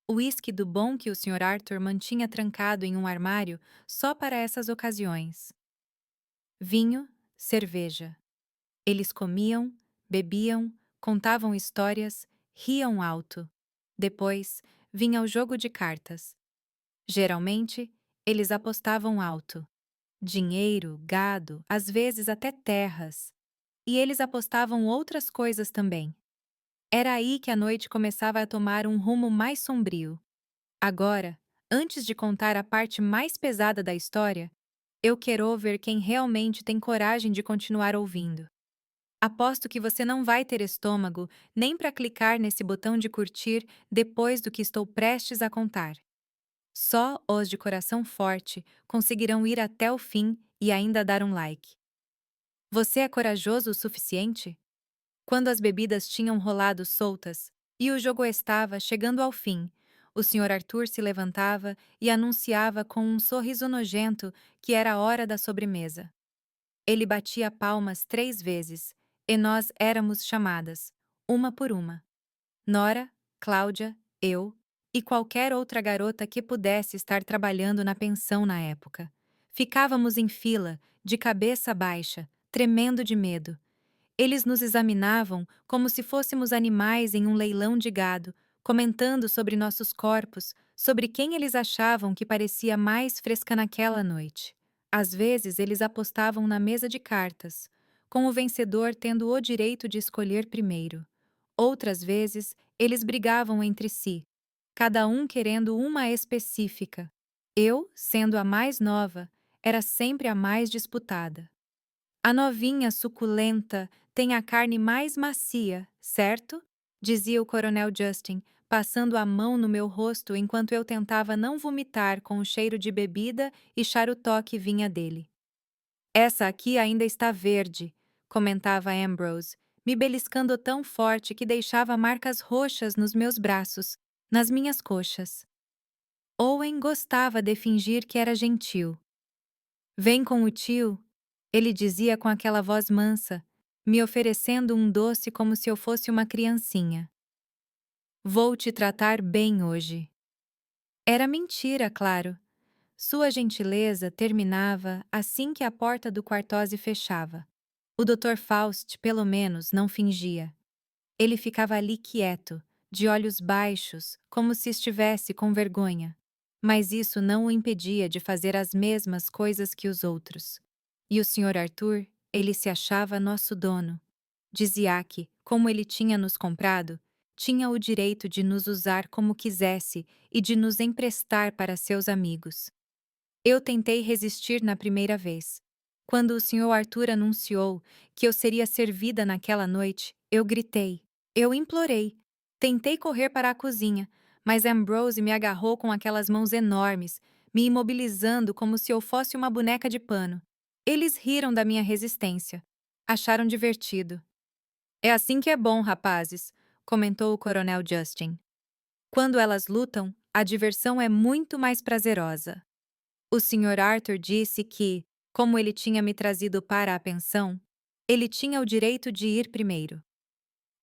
O uísque do bom que o Sr. Arthur mantinha trancado em um armário só para essas ocasiões. Vinho, cerveja. Eles comiam, bebiam, contavam histórias, riam alto. Depois, vinha o jogo de cartas. Geralmente, eles apostavam alto. Dinheiro, gado, às vezes até terras. E eles apostavam outras coisas também. Era aí que a noite começava a tomar um rumo mais sombrio. Agora, antes de contar a parte mais pesada da história, eu quero ver quem realmente tem coragem de continuar ouvindo. Aposto que você não vai ter estômago nem para clicar nesse botão de curtir depois do que estou prestes a contar. Só os de coração forte conseguirão ir até o fim e ainda dar um like. Você é corajoso o suficiente? Quando as bebidas tinham rolado soltas e o jogo estava chegando ao fim, o Sr. Arthur se levantava e anunciava com um sorriso nojento que era a hora da sobremesa. Ele batia palmas 3 vezes, e nós éramos chamadas, uma por uma. Nora, Cláudia, eu e qualquer outra garota que pudesse estar trabalhando na pensão na época. Ficávamos em fila, de cabeça baixa, tremendo de medo. Eles nos examinavam como se fôssemos animais em um leilão de gado, comentando sobre nossos corpos, sobre quem eles achavam que parecia mais fresca naquela noite. Às vezes, eles apostavam na mesa de cartas, com o vencedor tendo o direito de escolher primeiro. Outras vezes, eles brigavam entre si, cada um querendo uma específica. Eu, sendo a mais nova, era sempre a mais disputada. A novinha suculenta tem a carne mais macia, certo? Dizia o Coronel Justin, passando a mão no meu rosto enquanto eu tentava não vomitar com o cheiro de bebida e charutó que vinha dele. Essa aqui ainda está verde, comentava Ambrose, me beliscando tão forte que deixava marcas roxas nos meus braços, nas minhas coxas. Owen gostava de fingir que era gentil. Vem com o tio, ele dizia com aquela voz mansa, me oferecendo um doce como se eu fosse uma criancinha. Vou te tratar bem hoje. Era mentira, claro. Sua gentileza terminava assim que a porta do quartose fechava. O Dr. Faust, pelo menos, não fingia. Ele ficava ali quieto, de olhos baixos, como se estivesse com vergonha. Mas isso não o impedia de fazer as mesmas coisas que os outros. E o Sr. Arthur, ele se achava nosso dono. Dizia que, como ele tinha nos comprado, tinha o direito de nos usar como quisesse e de nos emprestar para seus amigos. Eu tentei resistir na primeira vez. Quando o Sr. Arthur anunciou que eu seria servida naquela noite, eu gritei. Eu implorei. Tentei correr para a cozinha, mas Ambrose me agarrou com aquelas mãos enormes, me imobilizando como se eu fosse uma boneca de pano. Eles riram da minha resistência. Acharam divertido. É assim que é bom, rapazes, comentou o Coronel Justin. Quando elas lutam, a diversão é muito mais prazerosa. O Sr. Arthur disse que, como ele tinha me trazido para a pensão, ele tinha o direito de ir primeiro.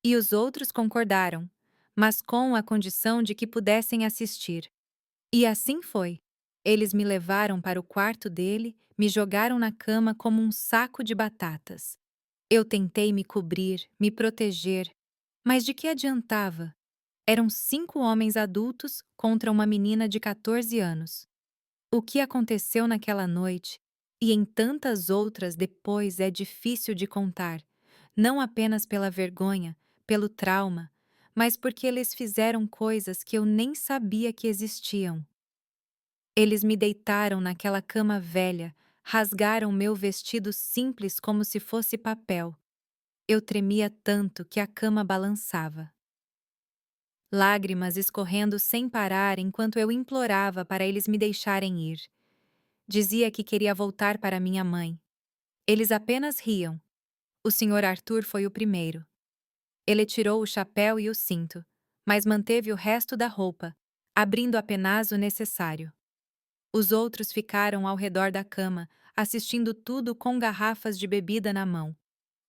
E os outros concordaram, mas com a condição de que pudessem assistir. E assim foi. Eles me levaram para o quarto dele, me jogaram na cama como um saco de batatas. Eu tentei me cobrir, me proteger, mas de que adiantava? Eram 5 homens adultos contra uma menina de 14 anos. O que aconteceu naquela noite e em tantas outras depois é difícil de contar, não apenas pela vergonha, pelo trauma, mas porque eles fizeram coisas que eu nem sabia que existiam. Eles me deitaram naquela cama velha, rasgaram meu vestido simples como se fosse papel. Eu tremia tanto que a cama balançava. Lágrimas escorrendo sem parar enquanto eu implorava para eles me deixarem ir. Dizia que queria voltar para minha mãe. Eles apenas riam. O Sr. Arthur foi o primeiro. Ele tirou o chapéu e o cinto, mas manteve o resto da roupa, abrindo apenas o necessário. Os outros ficaram ao redor da cama, assistindo tudo com garrafas de bebida na mão.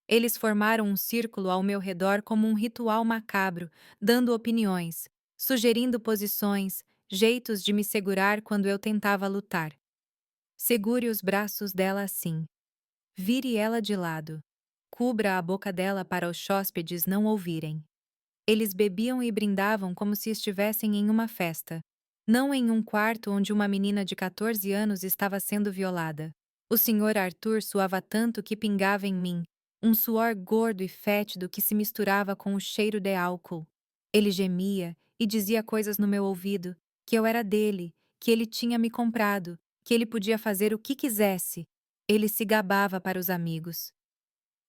Eles formaram um círculo ao meu redor como um ritual macabro, dando opiniões, sugerindo posições, jeitos de me segurar quando eu tentava lutar. Segure os braços dela assim. Vire ela de lado. Cubra a boca dela para os hóspedes não ouvirem. Eles bebiam e brindavam como se estivessem em uma festa, não em um quarto onde uma menina de 14 anos estava sendo violada. O Sr. Arthur suava tanto que pingava em mim, um suor gordo e fétido que se misturava com o cheiro de álcool. Ele gemia e dizia coisas no meu ouvido, que eu era dele, que ele tinha me comprado, que ele podia fazer o que quisesse. Ele se gabava para os amigos.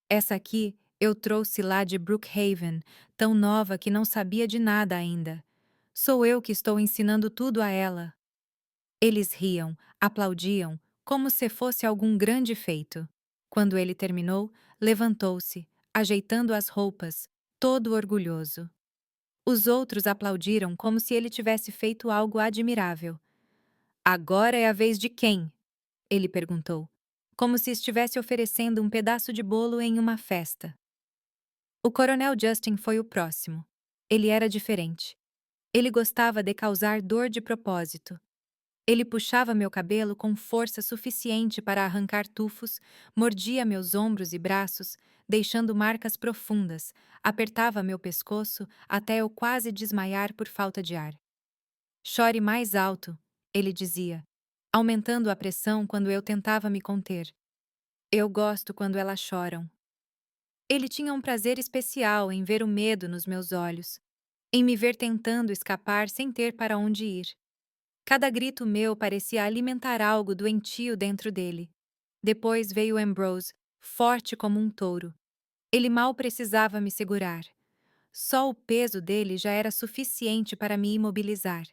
Essa aqui eu trouxe lá de Brookhaven, tão nova que não sabia de nada ainda. Sou eu que estou ensinando tudo a ela. Eles riam, aplaudiam, como se fosse algum grande feito. Quando ele terminou, levantou-se, ajeitando as roupas, todo orgulhoso. Os outros aplaudiram como se ele tivesse feito algo admirável. Agora é a vez de quem? Ele perguntou, como se estivesse oferecendo um pedaço de bolo em uma festa. O Coronel Justin foi o próximo. Ele era diferente. Ele gostava de causar dor de propósito. Ele puxava meu cabelo com força suficiente para arrancar tufos, mordia meus ombros e braços, deixando marcas profundas, apertava meu pescoço até eu quase desmaiar por falta de ar. Chore mais alto, ele dizia, aumentando a pressão quando eu tentava me conter. Eu gosto quando elas choram. Ele tinha um prazer especial em ver o medo nos meus olhos, em me ver tentando escapar sem ter para onde ir. Cada grito meu parecia alimentar algo doentio dentro dele. Depois veio Ambrose, forte como um touro. Ele mal precisava me segurar. Só o peso dele já era suficiente para me imobilizar.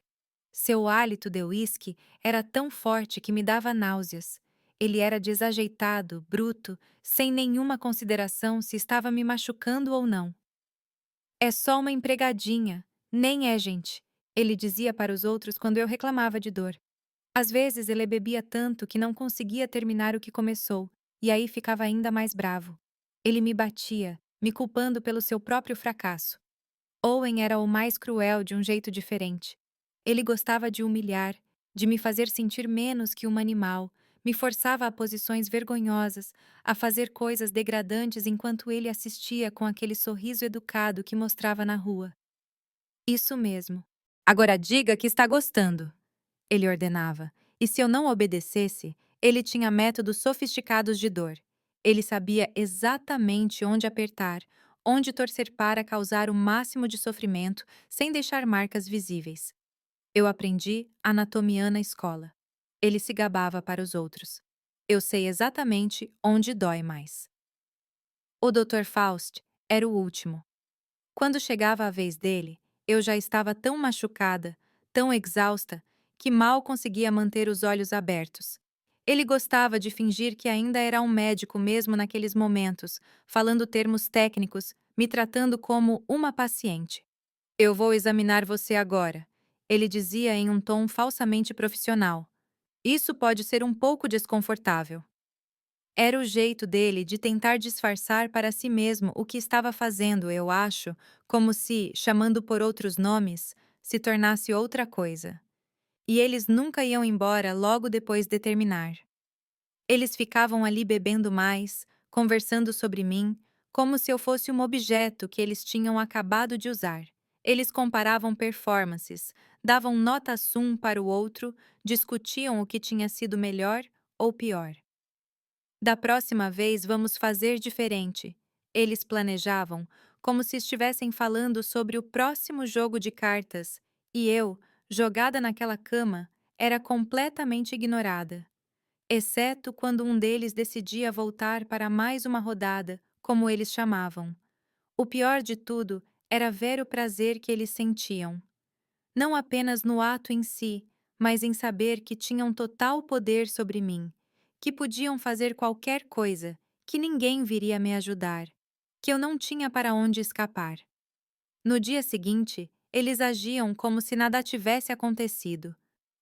Seu hálito de uísque era tão forte que me dava náuseas. Ele era desajeitado, bruto, sem nenhuma consideração se estava me machucando ou não. É só uma empregadinha, nem é, gente, ele dizia para os outros quando eu reclamava de dor. Às vezes ele bebia tanto que não conseguia terminar o que começou, e aí ficava ainda mais bravo. Ele me batia, me culpando pelo seu próprio fracasso. Owen era o mais cruel de um jeito diferente. Ele gostava de humilhar, de me fazer sentir menos que um animal, me forçava a posições vergonhosas, a fazer coisas degradantes enquanto ele assistia com aquele sorriso educado que mostrava na rua. Isso mesmo. Agora diga que está gostando, ele ordenava. E se eu não obedecesse, ele tinha métodos sofisticados de dor. Ele sabia exatamente onde apertar, onde torcer para causar o máximo de sofrimento sem deixar marcas visíveis. Eu aprendi anatomia na escola. Ele se gabava para os outros. Eu sei exatamente onde dói mais. O Dr. Faust era o último. Quando chegava a vez dele, eu já estava tão machucada, tão exausta, que mal conseguia manter os olhos abertos. Ele gostava de fingir que ainda era um médico mesmo naqueles momentos, falando termos técnicos, me tratando como uma paciente. Eu vou examinar você agora, ele dizia em um tom falsamente profissional. Isso pode ser um pouco desconfortável. Era o jeito dele de tentar disfarçar para si mesmo o que estava fazendo, eu acho, como se, chamando por outros nomes, se tornasse outra coisa. E eles nunca iam embora logo depois de terminar. Eles ficavam ali bebendo mais, conversando sobre mim, como se eu fosse um objeto que eles tinham acabado de usar. Eles comparavam performances, davam notas um para o outro, discutiam o que tinha sido melhor ou pior. Da próxima vez vamos fazer diferente. Eles planejavam, como se estivessem falando sobre o próximo jogo de cartas, e eu, jogada naquela cama, era completamente ignorada. Exceto quando um deles decidia voltar para mais uma rodada, como eles chamavam. O pior de tudo era ver o prazer que eles sentiam. Não apenas no ato em si, mas em saber que tinham total poder sobre mim, que podiam fazer qualquer coisa, que ninguém viria me ajudar, que eu não tinha para onde escapar. No dia seguinte, eles agiam como se nada tivesse acontecido.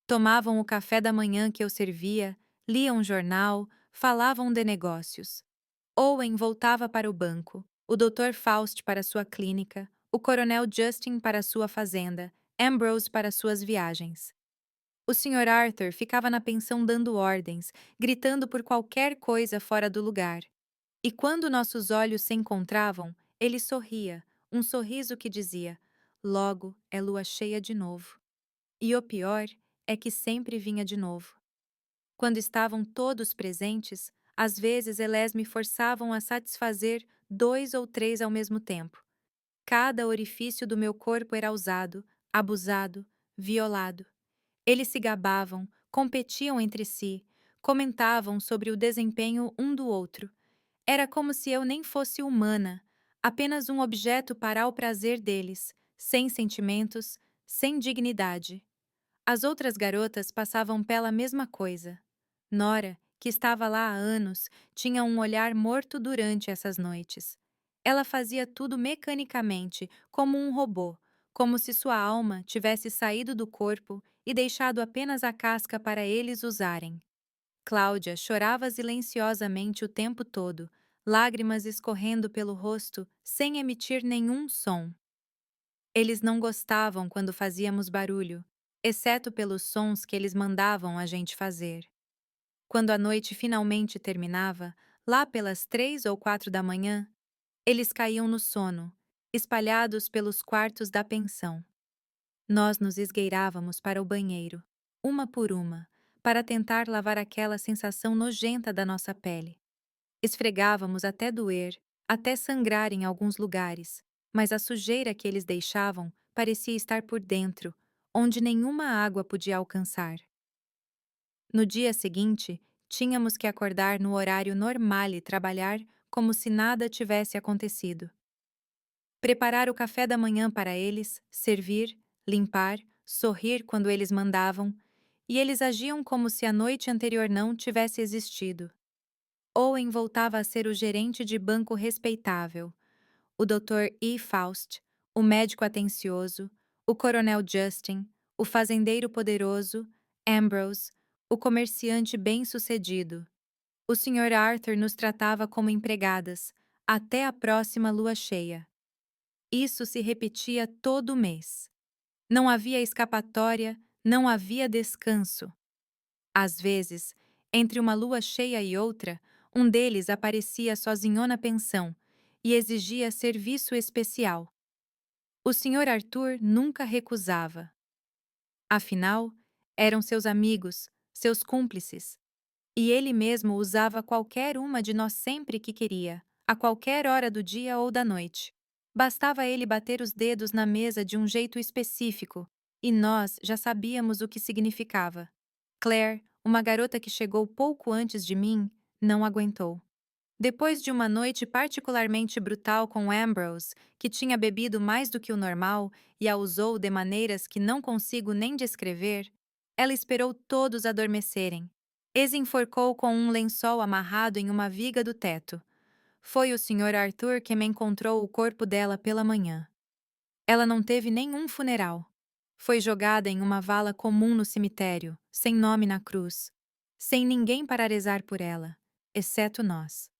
Tomavam o café da manhã que eu servia, liam um jornal, falavam de negócios. Owen voltava para o banco, o Dr. Faust para sua clínica, o Coronel Justin para sua fazenda, Ambrose para suas viagens. O Sr. Arthur ficava na pensão dando ordens, gritando por qualquer coisa fora do lugar. E quando nossos olhos se encontravam, ele sorria, um sorriso que dizia: logo é lua cheia de novo. E o pior é que sempre vinha de novo. Quando estavam todos presentes, Às vezes, Elés me forçavam a satisfazer 2 ou 3 ao mesmo tempo. Cada orifício do meu corpo era usado, abusado, violado. Eles se gabavam, competiam entre si, comentavam sobre o desempenho um do outro. Era como se eu nem fosse humana, apenas um objeto para o prazer deles, sem sentimentos, sem dignidade. As outras garotas passavam pela mesma coisa. Nora, que estava lá há anos, tinha um olhar morto durante essas noites. Ela fazia tudo mecanicamente, como um robô, como se sua alma tivesse saído do corpo e deixado apenas a casca para eles usarem. Cláudia chorava silenciosamente o tempo todo, lágrimas escorrendo pelo rosto sem emitir nenhum som. Eles não gostavam quando fazíamos barulho, exceto pelos sons que eles mandavam a gente fazer. Quando a noite finalmente terminava, lá pelas 3 ou 4 da manhã, eles caíam no sono, espalhados pelos quartos da pensão. Nós nos esgueirávamos para o banheiro, uma por uma, para tentar lavar aquela sensação nojenta da nossa pele. Esfregávamos até doer, até sangrar em alguns lugares, mas a sujeira que eles deixavam parecia estar por dentro, onde nenhuma água podia alcançar. No dia seguinte, tínhamos que acordar no horário normal e trabalhar como se nada tivesse acontecido. Preparar o café da manhã para eles, servir, limpar, sorrir quando eles mandavam, e eles agiam como se a noite anterior não tivesse existido. Owen voltava a ser o gerente de banco respeitável, o Dr. E. Faust, o médico atencioso, o coronel Justin, o fazendeiro poderoso, Ambrose, o comerciante bem-sucedido. O Sr. Arthur nos tratava como empregadas, até a próxima lua cheia. Isso se repetia todo mês. Não havia escapatória, não havia descanso. Às vezes, entre uma lua cheia e outra, um deles aparecia sozinho na pensão e exigia serviço especial. O Sr. Arthur nunca recusava. Afinal, eram seus amigos, seus cúmplices, e ele mesmo usava qualquer uma de nós sempre que queria, a qualquer hora do dia ou da noite. Bastava ele bater os dedos na mesa de um jeito específico, e nós já sabíamos o que significava. Claire, uma garota que chegou pouco antes de mim, não aguentou. Depois de uma noite particularmente brutal com Ambrose, que tinha bebido mais do que o normal e a usou de maneiras que não consigo nem descrever, ela esperou todos adormecerem. Ex-enforcou com um lençol amarrado em uma viga do teto. Foi o Sr. Arthur que me encontrou o corpo dela pela manhã. Ela não teve nenhum funeral. Foi jogada em uma vala comum no cemitério, sem nome na cruz, sem ninguém para rezar por ela, exceto nós.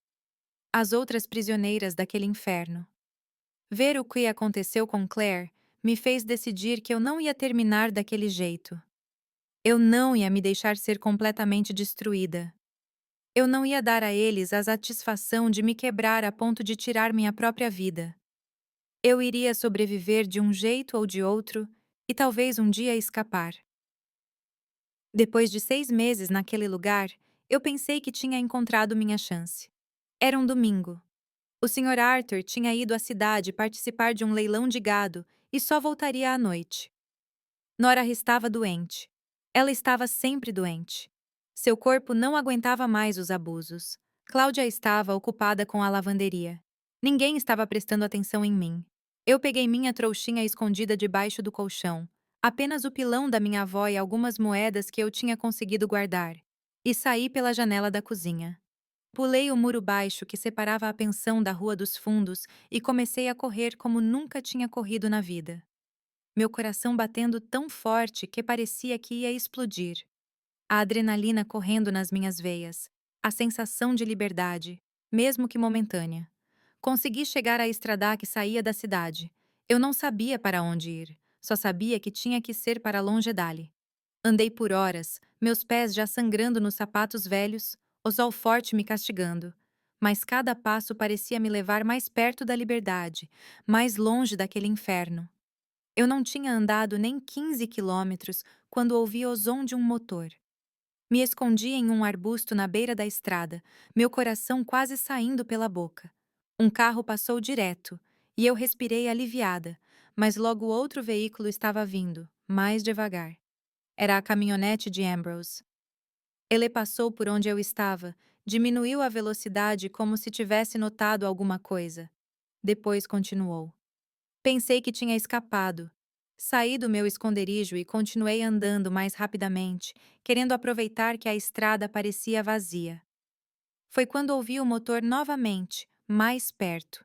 As outras prisioneiras daquele inferno. Ver o que aconteceu com Claire me fez decidir que eu não ia terminar daquele jeito. Eu não ia me deixar ser completamente destruída. Eu não ia dar a eles a satisfação de me quebrar a ponto de tirar minha própria vida. Eu iria sobreviver de um jeito ou de outro e talvez um dia escapar. Depois de 6 meses naquele lugar, eu pensei que tinha encontrado minha chance. Era um domingo. O Sr. Arthur tinha ido à cidade participar de um leilão de gado e só voltaria à noite. Nora estava doente. Ela estava sempre doente. Seu corpo não aguentava mais os abusos. Cláudia estava ocupada com a lavanderia. Ninguém estava prestando atenção em mim. Eu peguei minha trouxinha escondida debaixo do colchão, apenas o pilão da minha avó e algumas moedas que eu tinha conseguido guardar, e saí pela janela da cozinha. Pulei o muro baixo que separava a pensão da Rua dos Fundos e comecei a correr como nunca tinha corrido na vida. Meu coração batendo tão forte que parecia que ia explodir. A adrenalina correndo nas minhas veias. A sensação de liberdade, mesmo que momentânea. Consegui chegar à estrada que saía da cidade. Eu não sabia para onde ir, só sabia que tinha que ser para longe dali. Andei por horas, meus pés já sangrando nos sapatos velhos, o sol forte me castigando. Mas cada passo parecia me levar mais perto da liberdade, mais longe daquele inferno. Eu não tinha andado nem 15 quilômetros quando ouvi o som de um motor. Me escondi em um arbusto na beira da estrada, meu coração quase saindo pela boca. Um carro passou direto, e eu respirei aliviada, mas logo outro veículo estava vindo, mais devagar. Era a caminhonete de Ambrose. Ele passou por onde eu estava, diminuiu a velocidade como se tivesse notado alguma coisa. Depois continuou. Pensei que tinha escapado. Saí do meu esconderijo e continuei andando mais rapidamente, querendo aproveitar que a estrada parecia vazia. Foi quando ouvi o motor novamente, mais perto.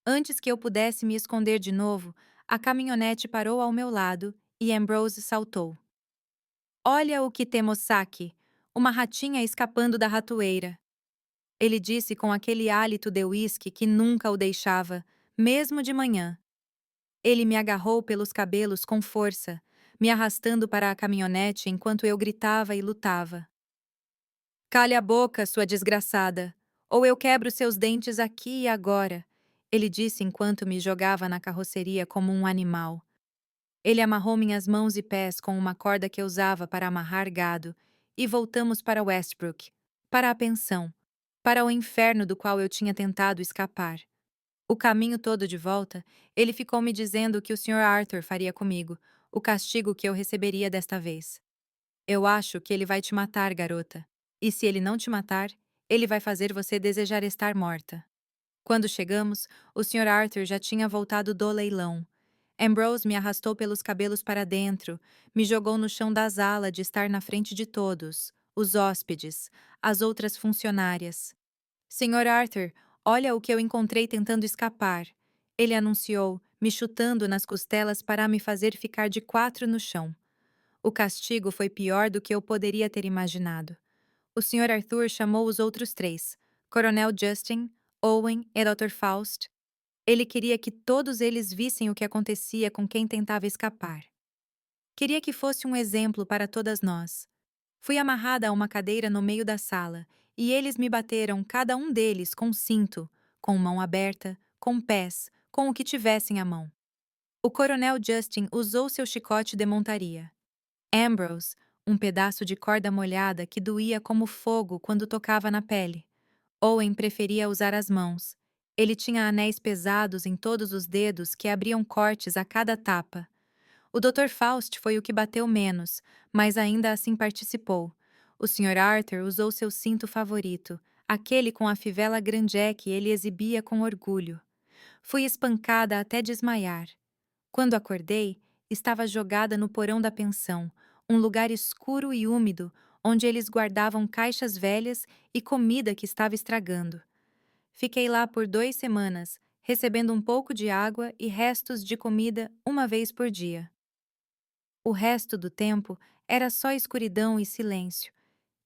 Antes que eu pudesse me esconder de novo, a caminhonete parou ao meu lado e Ambrose saltou. Olha o que temos aqui! Uma ratinha escapando da ratoeira. Ele disse com aquele hálito de uísque que nunca o deixava, mesmo de manhã. Ele me agarrou pelos cabelos com força, me arrastando para a caminhonete enquanto eu gritava e lutava. Cale a boca, sua desgraçada, ou eu quebro seus dentes aqui e agora, ele disse enquanto me jogava na carroceria como um animal. Ele amarrou minhas mãos e pés com uma corda que usava para amarrar gado e voltamos para Westbrook, para a pensão, para o inferno do qual eu tinha tentado escapar. O caminho todo de volta, ele ficou me dizendo o que o Sr. Arthur faria comigo, o castigo que eu receberia desta vez. Eu acho que ele vai te matar, garota. E se ele não te matar, ele vai fazer você desejar estar morta. Quando chegamos, o Sr. Arthur já tinha voltado do leilão. Ambrose me arrastou pelos cabelos para dentro, me jogou no chão da sala de estar na frente de todos, os hóspedes, as outras funcionárias. Sr. Arthur, olha o que eu encontrei tentando escapar. Ele anunciou, me chutando nas costelas para me fazer ficar de quatro no chão. O castigo foi pior do que eu poderia ter imaginado. O Sr. Arthur chamou os outros três, Coronel Justin, Owen e Dr. Faust. Ele queria que todos eles vissem o que acontecia com quem tentava escapar. Queria que fosse um exemplo para todas nós. Fui amarrada a uma cadeira no meio da sala, e eles me bateram, cada um deles, com cinto, com mão aberta, com pés, com o que tivessem à mão. O coronel Justin usou seu chicote de montaria. Ambrose, um pedaço de corda molhada que doía como fogo quando tocava na pele. Owen preferia usar as mãos. Ele tinha anéis pesados em todos os dedos que abriam cortes a cada tapa. O Dr. Faust foi o que bateu menos, mas ainda assim participou. O Sr. Arthur usou seu cinto favorito, aquele com a fivela grandé que ele exibia com orgulho. Fui espancada até desmaiar. Quando acordei, estava jogada no porão da pensão, um lugar escuro e úmido, onde eles guardavam caixas velhas e comida que estava estragando. Fiquei lá por 2 semanas, recebendo um pouco de água e restos de comida uma vez por dia. O resto do tempo era só escuridão e silêncio,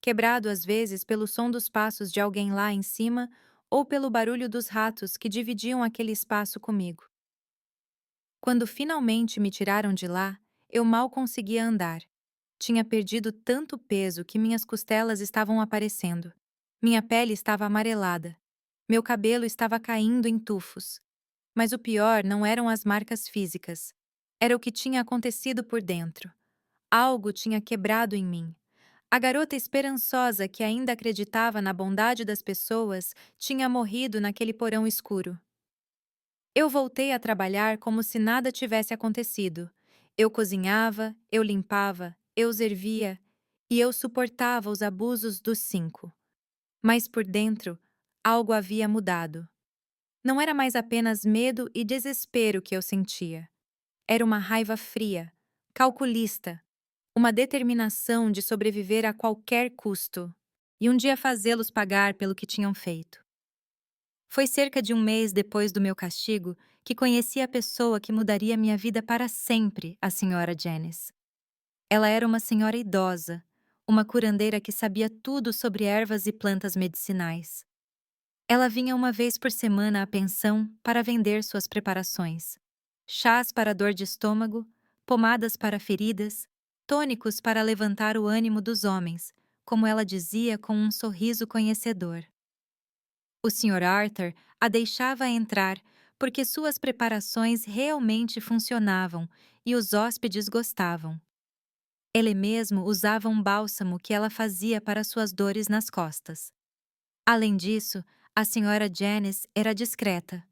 quebrado às vezes pelo som dos passos de alguém lá em cima ou pelo barulho dos ratos que dividiam aquele espaço comigo. Quando finalmente me tiraram de lá, eu mal conseguia andar. Tinha perdido tanto peso que minhas costelas estavam aparecendo. Minha pele estava amarelada. Meu cabelo estava caindo em tufos. Mas o pior não eram as marcas físicas. Era o que tinha acontecido por dentro. Algo tinha quebrado em mim. A garota esperançosa que ainda acreditava na bondade das pessoas tinha morrido naquele porão escuro. Eu voltei a trabalhar como se nada tivesse acontecido. Eu cozinhava, eu limpava, eu servia e eu suportava os abusos dos 5. Mas por dentro, algo havia mudado. Não era mais apenas medo e desespero que eu sentia. Era uma raiva fria, calculista, uma determinação de sobreviver a qualquer custo e um dia fazê-los pagar pelo que tinham feito. Foi cerca de um mês depois do meu castigo que conheci a pessoa que mudaria minha vida para sempre, a senhora Janice. Ela era uma senhora idosa, uma curandeira que sabia tudo sobre ervas e plantas medicinais. Ela vinha uma vez por semana à pensão para vender suas preparações. Chás para dor de estômago, pomadas para feridas, tônicos para levantar o ânimo dos homens, como ela dizia com um sorriso conhecedor. O Sr. Arthur a deixava entrar porque suas preparações realmente funcionavam e os hóspedes gostavam. Ele mesmo usava um bálsamo que ela fazia para suas dores nas costas. Além disso, a senhora Janice era discreta.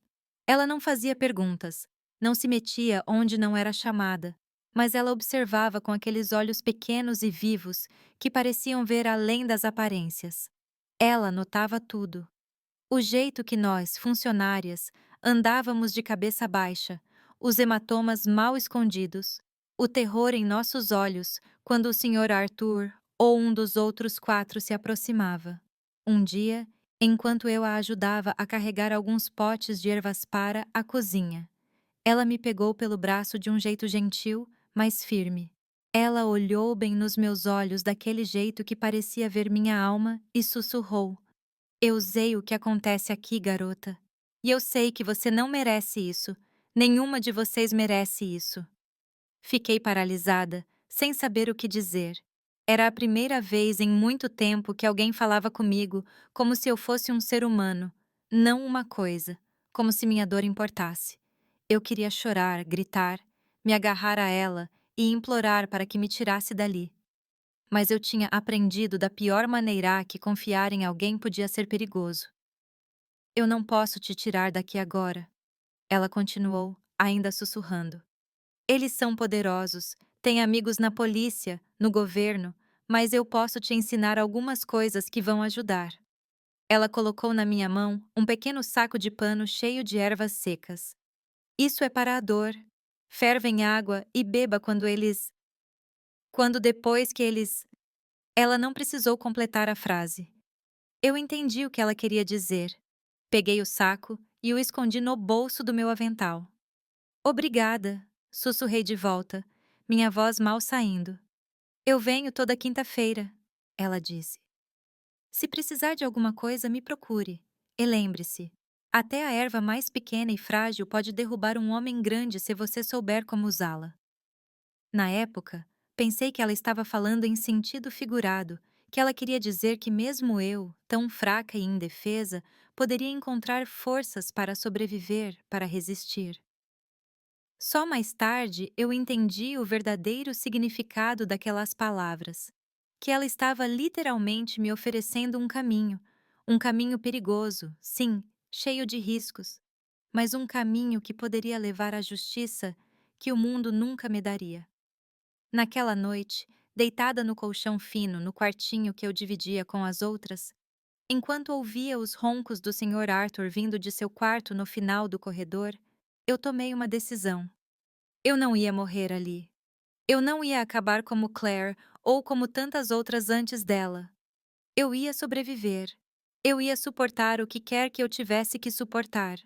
Ela não fazia perguntas, não se metia onde não era chamada, mas ela observava com aqueles olhos pequenos e vivos que pareciam ver além das aparências. Ela notava tudo. O jeito que nós, funcionárias, andávamos de cabeça baixa, os hematomas mal escondidos, o terror em nossos olhos quando o Sr. Arthur ou um dos outros quatro se aproximava. Um dia, enquanto eu a ajudava a carregar alguns potes de ervas para a cozinha, ela me pegou pelo braço de um jeito gentil, mas firme. Ela olhou bem nos meus olhos daquele jeito que parecia ver minha alma e sussurrou: "Eu sei o que acontece aqui, garota. E eu sei que você não merece isso. Nenhuma de vocês merece isso." Fiquei paralisada, sem saber o que dizer. Era a primeira vez em muito tempo que alguém falava comigo como se eu fosse um ser humano, não uma coisa, como se minha dor importasse. Eu queria chorar, gritar, me agarrar a ela e implorar para que me tirasse dali. Mas eu tinha aprendido da pior maneira que confiar em alguém podia ser perigoso. "Eu não posso te tirar daqui agora", ela continuou, ainda sussurrando. "Eles são poderosos, têm amigos na polícia, no governo, mas eu posso te ensinar algumas coisas que vão ajudar." Ela colocou na minha mão um pequeno saco de pano cheio de ervas secas. "Isso é para a dor. Ferva em água e beba quando depois que eles." Ela não precisou completar a frase. Eu entendi o que ela queria dizer. Peguei o saco e o escondi no bolso do meu avental. "Obrigada", sussurrei de volta, minha voz mal saindo. "Eu venho toda quinta-feira", ela disse. "Se precisar de alguma coisa, me procure. E lembre-se, até a erva mais pequena e frágil pode derrubar um homem grande se você souber como usá-la." Na época, pensei que ela estava falando em sentido figurado, que ela queria dizer que mesmo eu, tão fraca e indefesa, poderia encontrar forças para sobreviver, para resistir. Só mais tarde eu entendi o verdadeiro significado daquelas palavras, que ela estava literalmente me oferecendo um caminho perigoso, sim, cheio de riscos, mas um caminho que poderia levar à justiça que o mundo nunca me daria. Naquela noite, deitada no colchão fino no quartinho que eu dividia com as outras, enquanto ouvia os roncos do Sr. Arthur vindo de seu quarto no final do corredor, eu tomei uma decisão. Eu não ia morrer ali. Eu não ia acabar como Claire ou como tantas outras antes dela. Eu ia sobreviver. Eu ia suportar o que quer que eu tivesse que suportar.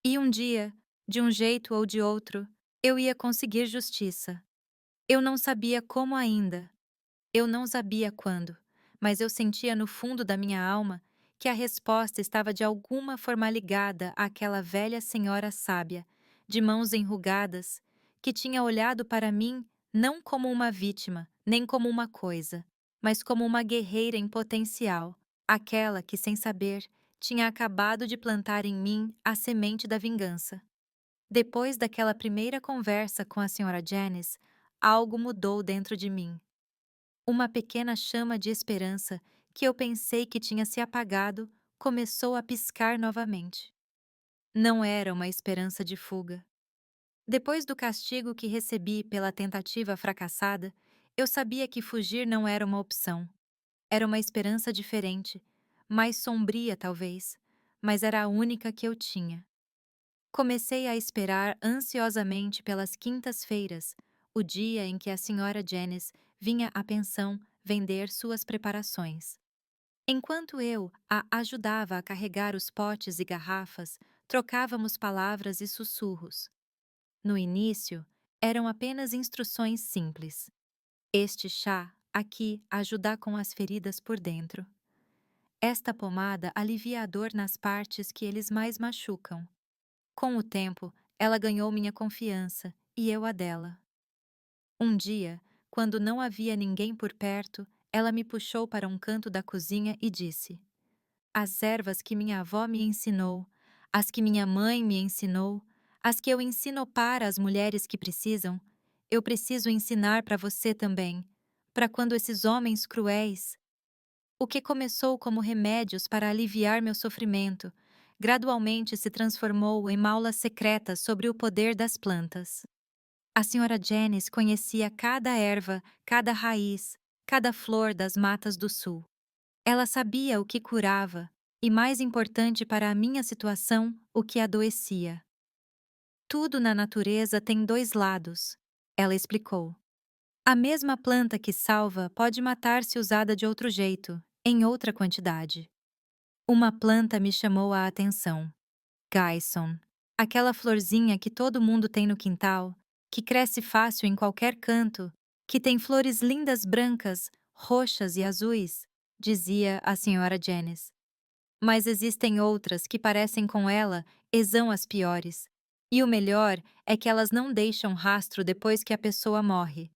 E um dia, de um jeito ou de outro, eu ia conseguir justiça. Eu não sabia como ainda. Eu não sabia quando, mas eu sentia no fundo da minha alma que a resposta estava de alguma forma ligada àquela velha senhora sábia, de mãos enrugadas, que tinha olhado para mim não como uma vítima, nem como uma coisa, mas como uma guerreira em potencial, aquela que, sem saber, tinha acabado de plantar em mim a semente da vingança. Depois daquela primeira conversa com a senhora Janice, algo mudou dentro de mim. Uma pequena chama de esperança, que eu pensei que tinha se apagado, começou a piscar novamente. Não era uma esperança de fuga. Depois do castigo que recebi pela tentativa fracassada, eu sabia que fugir não era uma opção. Era uma esperança diferente, mais sombria talvez, mas era a única que eu tinha. Comecei a esperar ansiosamente pelas quintas-feiras, o dia em que a senhora Janice vinha à pensão vender suas preparações. Enquanto eu a ajudava a carregar os potes e garrafas, trocávamos palavras e sussurros. No início, eram apenas instruções simples. "Este chá, aqui, ajuda com as feridas por dentro. Esta pomada alivia a dor nas partes que eles mais machucam." Com o tempo, ela ganhou minha confiança e eu a dela. Um dia, quando não havia ninguém por perto, ela me puxou para um canto da cozinha e disse: "As ervas que minha avó me ensinou, as que minha mãe me ensinou, as que eu ensino para as mulheres que precisam, eu preciso ensinar para você também, para quando esses homens cruéis, o que começou como remédios para aliviar meu sofrimento, gradualmente se transformou em uma aula secreta sobre o poder das plantas. A senhora Janice conhecia cada erva, cada raiz, cada flor das matas do sul. Ela sabia o que curava e, mais importante para a minha situação, o que adoecia. Tudo na natureza tem dois lados, ela explicou. A mesma planta que salva pode matar se usada de outro jeito, em outra quantidade. Uma planta me chamou a atenção. Guyson. Aquela florzinha que todo mundo tem no quintal, que cresce fácil em qualquer canto, que tem flores lindas brancas, roxas e azuis, dizia a senhora Janice. Mas existem outras que parecem com ela e são as piores. E o melhor é que elas não deixam rastro depois que a pessoa morre.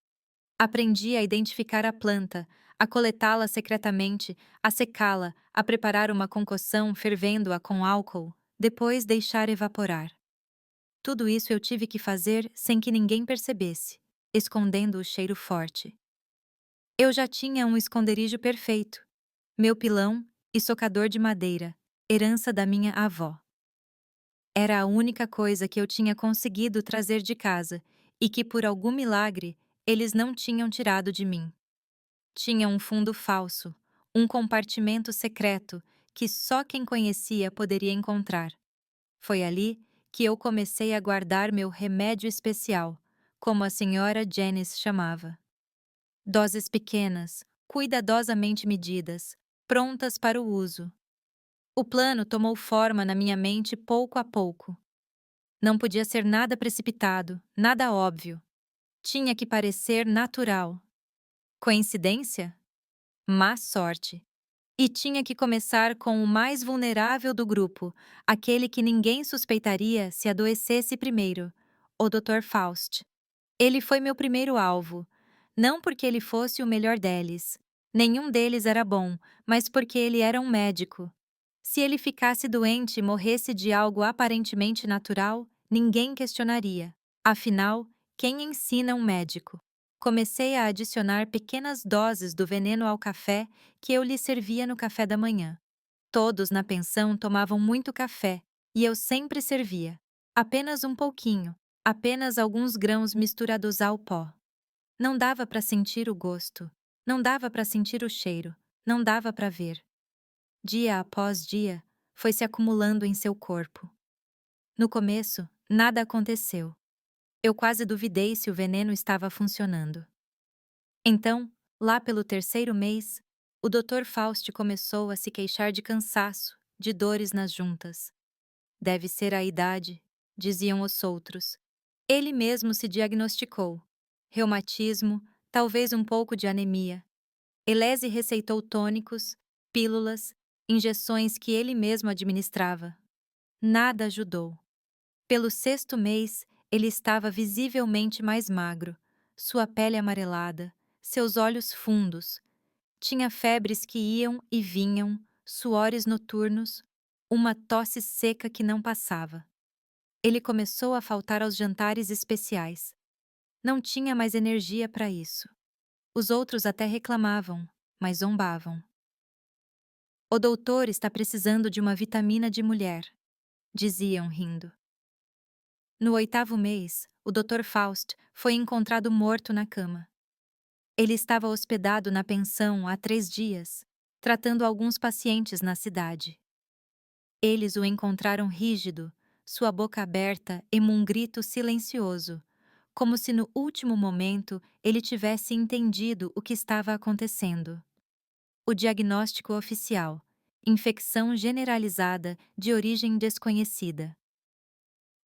Aprendi a identificar a planta, a coletá-la secretamente, a secá-la, a preparar uma concoção fervendo-a com álcool, depois deixar evaporar. Tudo isso eu tive que fazer sem que ninguém percebesse, escondendo o cheiro forte. Eu já tinha um esconderijo perfeito, meu pilão e socador de madeira, herança da minha avó. Era a única coisa que eu tinha conseguido trazer de casa e que, por algum milagre, eles não tinham tirado de mim. Tinha um fundo falso, um compartimento secreto que só quem conhecia poderia encontrar. Foi ali que eu comecei a guardar meu remédio especial, como a senhora Janice chamava. Doses pequenas, cuidadosamente medidas, prontas para o uso. O plano tomou forma na minha mente pouco a pouco. Não podia ser nada precipitado, nada óbvio. Tinha que parecer natural. Coincidência? Má sorte. E tinha que começar com o mais vulnerável do grupo, aquele que ninguém suspeitaria se adoecesse primeiro, o Dr. Faust. Ele foi meu primeiro alvo, não porque ele fosse o melhor deles. Nenhum deles era bom, mas porque ele era um médico. Se ele ficasse doente e morresse de algo aparentemente natural, ninguém questionaria. Afinal, quem ensina um médico? Comecei a adicionar pequenas doses do veneno ao café que eu lhe servia no café da manhã. Todos na pensão tomavam muito café, e eu sempre servia. Apenas um pouquinho, apenas alguns grãos misturados ao pó. Não dava para sentir o gosto, não dava para sentir o cheiro, não dava para ver. Dia após dia, foi se acumulando em seu corpo. No começo, nada aconteceu. Eu quase duvidei se o veneno estava funcionando. Então, lá pelo terceiro mês, o Dr. Faust começou a se queixar de cansaço, de dores nas juntas. Deve ser a idade, diziam os outros. Ele mesmo se diagnosticou. Reumatismo, talvez um pouco de anemia. Elese receitou tônicos, pílulas, injeções que ele mesmo administrava. Nada ajudou. Pelo sexto mês, ele estava visivelmente mais magro, sua pele amarelada, seus olhos fundos. Tinha febres que iam e vinham, suores noturnos, uma tosse seca que não passava. Ele começou a faltar aos jantares especiais. Não tinha mais energia para isso. Os outros até reclamavam, mas zombavam. O doutor está precisando de uma vitamina de mulher, diziam rindo. No oitavo mês, o Dr. Faust foi encontrado morto na cama. Ele estava hospedado na pensão há 3 dias, tratando alguns pacientes na cidade. Eles o encontraram rígido, sua boca aberta e um grito silencioso, como se no último momento ele tivesse entendido o que estava acontecendo. O diagnóstico oficial: infecção generalizada de origem desconhecida.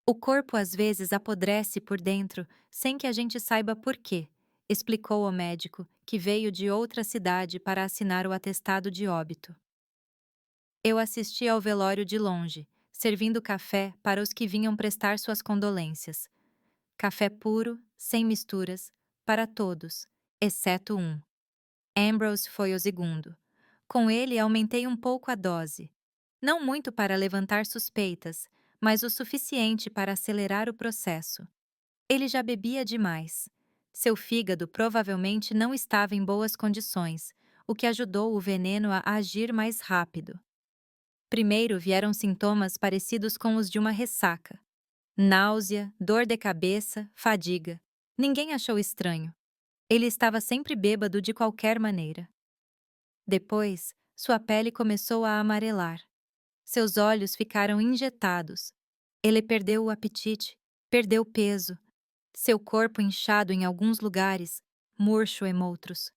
O corpo às vezes apodrece por dentro sem que a gente saiba por quê, explicou o médico, que veio de outra cidade para assinar o atestado de óbito. Eu assisti ao velório de longe, servindo café para os que vinham prestar suas condolências. Café puro, sem misturas, para todos, exceto um. Ambrose foi o segundo. Com ele aumentei um pouco a dose. Não muito para levantar suspeitas, mas o suficiente para acelerar o processo. Ele já bebia demais. Seu fígado provavelmente não estava em boas condições, o que ajudou o veneno a agir mais rápido. Primeiro vieram sintomas parecidos com os de uma ressaca: náusea, dor de cabeça, fadiga. Ninguém achou estranho. Ele estava sempre bêbado de qualquer maneira. Depois, sua pele começou a amarelar. Seus olhos ficaram injetados. Ele perdeu o apetite, perdeu peso. Seu corpo inchado em alguns lugares, murcho em outros.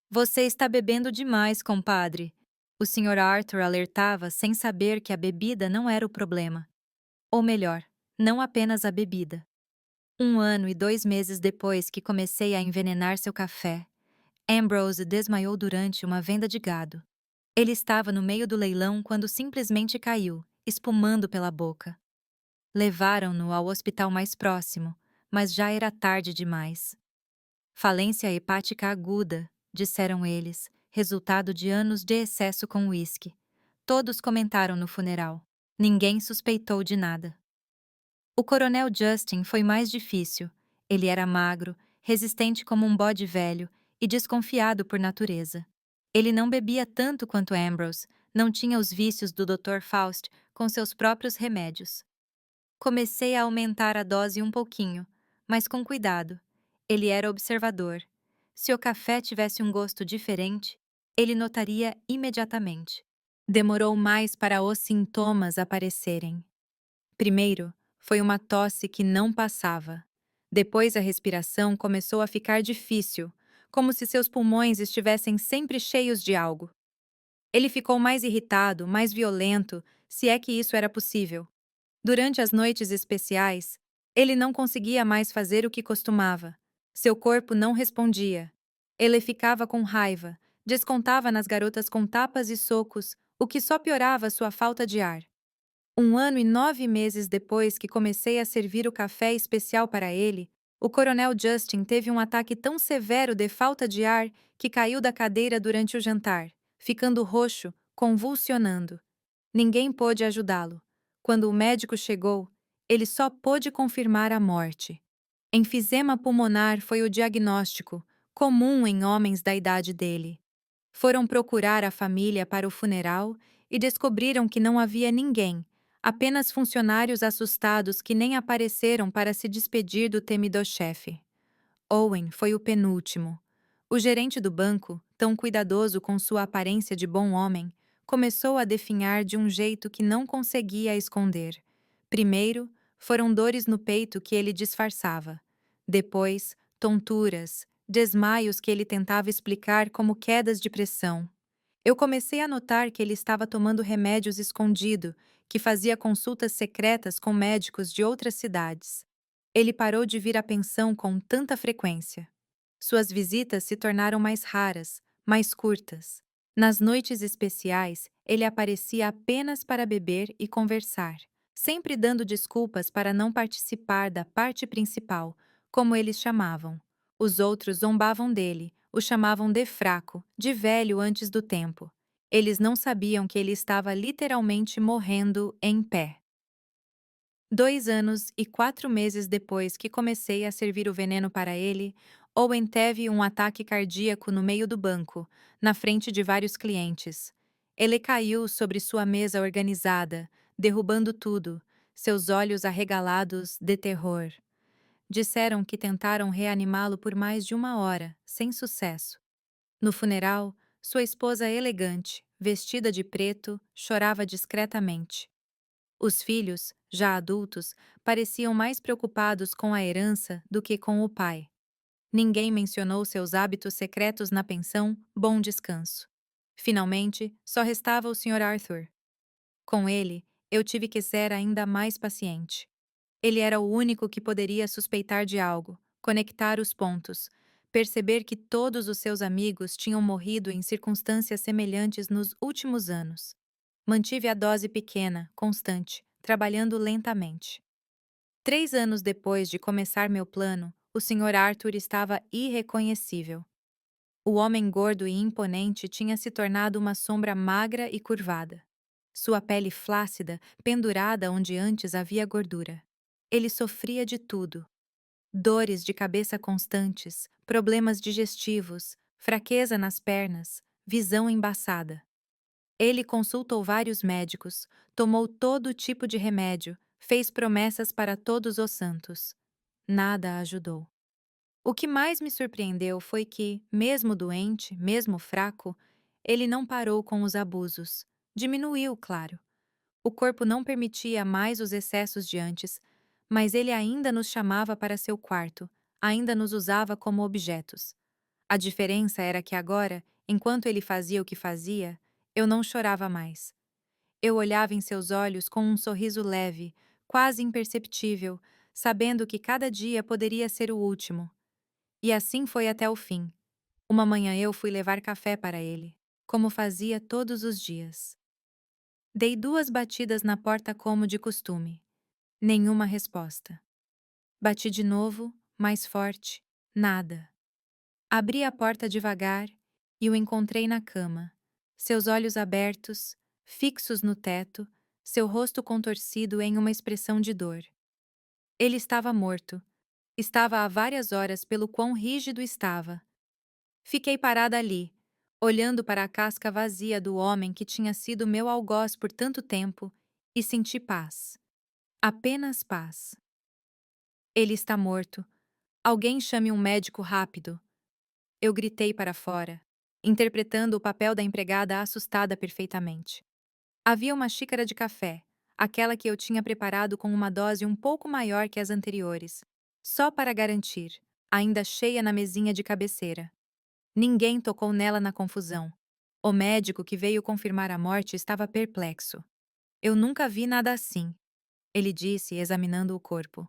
Você está bebendo demais, compadre. O Sr. Arthur alertava sem saber que a bebida não era o problema. Ou melhor, não apenas a bebida. 1 ano e 2 meses depois que comecei a envenenar seu café, Ambrose desmaiou durante uma venda de gado. Ele estava no meio do leilão quando simplesmente caiu, espumando pela boca. Levaram-no ao hospital mais próximo, mas já era tarde demais. Falência hepática aguda, disseram eles, resultado de anos de excesso com uísque. Todos comentaram no funeral. Ninguém suspeitou de nada. O coronel Justin foi mais difícil. Ele era magro, resistente como um bode velho e desconfiado por natureza. Ele não bebia tanto quanto Ambrose, não tinha os vícios do Dr. Faust com seus próprios remédios. Comecei a aumentar a dose um pouquinho, mas com cuidado. Ele era observador. Se o café tivesse um gosto diferente, ele notaria imediatamente. Demorou mais para os sintomas aparecerem. Primeiro, foi uma tosse que não passava. Depois, a respiração começou a ficar difícil, como se seus pulmões estivessem sempre cheios de algo. Ele ficou mais irritado, mais violento, se é que isso era possível. Durante as noites especiais, ele não conseguia mais fazer o que costumava. Seu corpo não respondia. Ele ficava com raiva, descontava nas garotas com tapas e socos, o que só piorava sua falta de ar. 1 ano e 9 meses depois que comecei a servir o café especial para ele, o coronel Justin teve um ataque tão severo de falta de ar que caiu da cadeira durante o jantar, ficando roxo, convulsionando. Ninguém pôde ajudá-lo. Quando o médico chegou, ele só pôde confirmar a morte. Enfisema pulmonar foi o diagnóstico, comum em homens da idade dele. Foram procurar a família para o funeral e descobriram que não havia ninguém, apenas funcionários assustados que nem apareceram para se despedir do temido chefe. Owen foi o penúltimo. O gerente do banco, tão cuidadoso com sua aparência de bom homem, começou a definhar de um jeito que não conseguia esconder. Primeiro, foram dores no peito que ele disfarçava. Depois, tonturas, desmaios que ele tentava explicar como quedas de pressão. Eu comecei a notar que ele estava tomando remédios escondido, que fazia consultas secretas com médicos de outras cidades. Ele parou de vir à pensão com tanta frequência. Suas visitas se tornaram mais raras, mais curtas. Nas noites especiais, ele aparecia apenas para beber e conversar, sempre dando desculpas para não participar da parte principal, como eles chamavam. Os outros zombavam dele, o chamavam de fraco, de velho antes do tempo. Eles não sabiam que ele estava literalmente morrendo em pé. 2 anos e 4 meses depois que comecei a servir o veneno para ele, Owen teve um ataque cardíaco no meio do banco, na frente de vários clientes. Ele caiu sobre sua mesa organizada, derrubando tudo, seus olhos arregalados de terror. Disseram que tentaram reanimá-lo por mais de 1 hora, sem sucesso. No funeral, sua esposa elegante, vestida de preto, chorava discretamente. Os filhos, já adultos, pareciam mais preocupados com a herança do que com o pai. Ninguém mencionou seus hábitos secretos na pensão Bom Descanso. Finalmente, só restava o Sr. Arthur. Com ele, eu tive que ser ainda mais paciente. Ele era o único que poderia suspeitar de algo, conectar os pontos, perceber que todos os seus amigos tinham morrido em circunstâncias semelhantes nos últimos anos. Mantive a dose pequena, constante, trabalhando lentamente. 3 anos depois de começar meu plano, o Sr. Arthur estava irreconhecível. O homem gordo e imponente tinha se tornado uma sombra magra e curvada. Sua pele flácida, pendurada onde antes havia gordura. Ele sofria de tudo. Dores de cabeça constantes, problemas digestivos, fraqueza nas pernas, visão embaçada. Ele consultou vários médicos, tomou todo tipo de remédio, fez promessas para todos os santos. Nada ajudou. O que mais me surpreendeu foi que, mesmo doente, mesmo fraco, ele não parou com os abusos. Diminuiu, claro. O corpo não permitia mais os excessos de antes, mas ele ainda nos chamava para seu quarto, ainda nos usava como objetos. A diferença era que agora, enquanto ele fazia o que fazia, eu não chorava mais. Eu olhava em seus olhos com um sorriso leve, quase imperceptível, sabendo que cada dia poderia ser o último. E assim foi até o fim. Uma manhã eu fui levar café para ele, como fazia todos os dias. Dei 2 batidas na porta como de costume. Nenhuma resposta. Bati de novo, mais forte. Nada. Abri a porta devagar e o encontrei na cama. Seus olhos abertos, fixos no teto, seu rosto contorcido em uma expressão de dor. Ele estava morto. Estava há várias horas pelo quão rígido estava. Fiquei parada ali, olhando para a casca vazia do homem que tinha sido meu algoz por tanto tempo, e senti paz. Apenas paz. Ele está morto. Alguém chame um médico rápido. Eu gritei para fora, interpretando o papel da empregada assustada perfeitamente. Havia uma xícara de café, aquela que eu tinha preparado com uma dose um pouco maior que as anteriores, só para garantir, ainda cheia na mesinha de cabeceira. Ninguém tocou nela na confusão. O médico que veio confirmar a morte estava perplexo. Eu nunca vi nada assim, ele disse, examinando o corpo.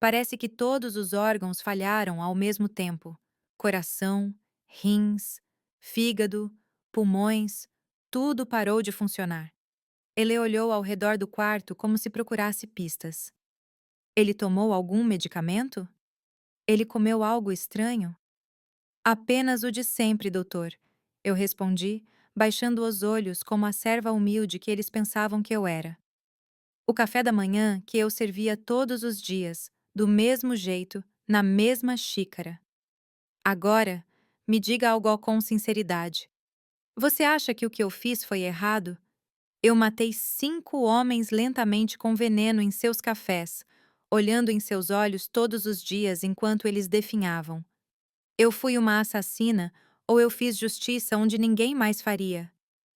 Parece que todos os órgãos falharam ao mesmo tempo: coração, rins, fígado, pulmões, tudo parou de funcionar. Ele olhou ao redor do quarto como se procurasse pistas. Ele tomou algum medicamento? Ele comeu algo estranho? Apenas o de sempre, doutor, eu respondi, baixando os olhos como a serva humilde que eles pensavam que eu era. O café da manhã que eu servia todos os dias, do mesmo jeito, na mesma xícara. Agora, me diga algo com sinceridade. Você acha que o que eu fiz foi errado? Eu matei 5 homens lentamente com veneno em seus cafés, olhando em seus olhos todos os dias enquanto eles definhavam. Eu fui uma assassina ou eu fiz justiça onde ninguém mais faria?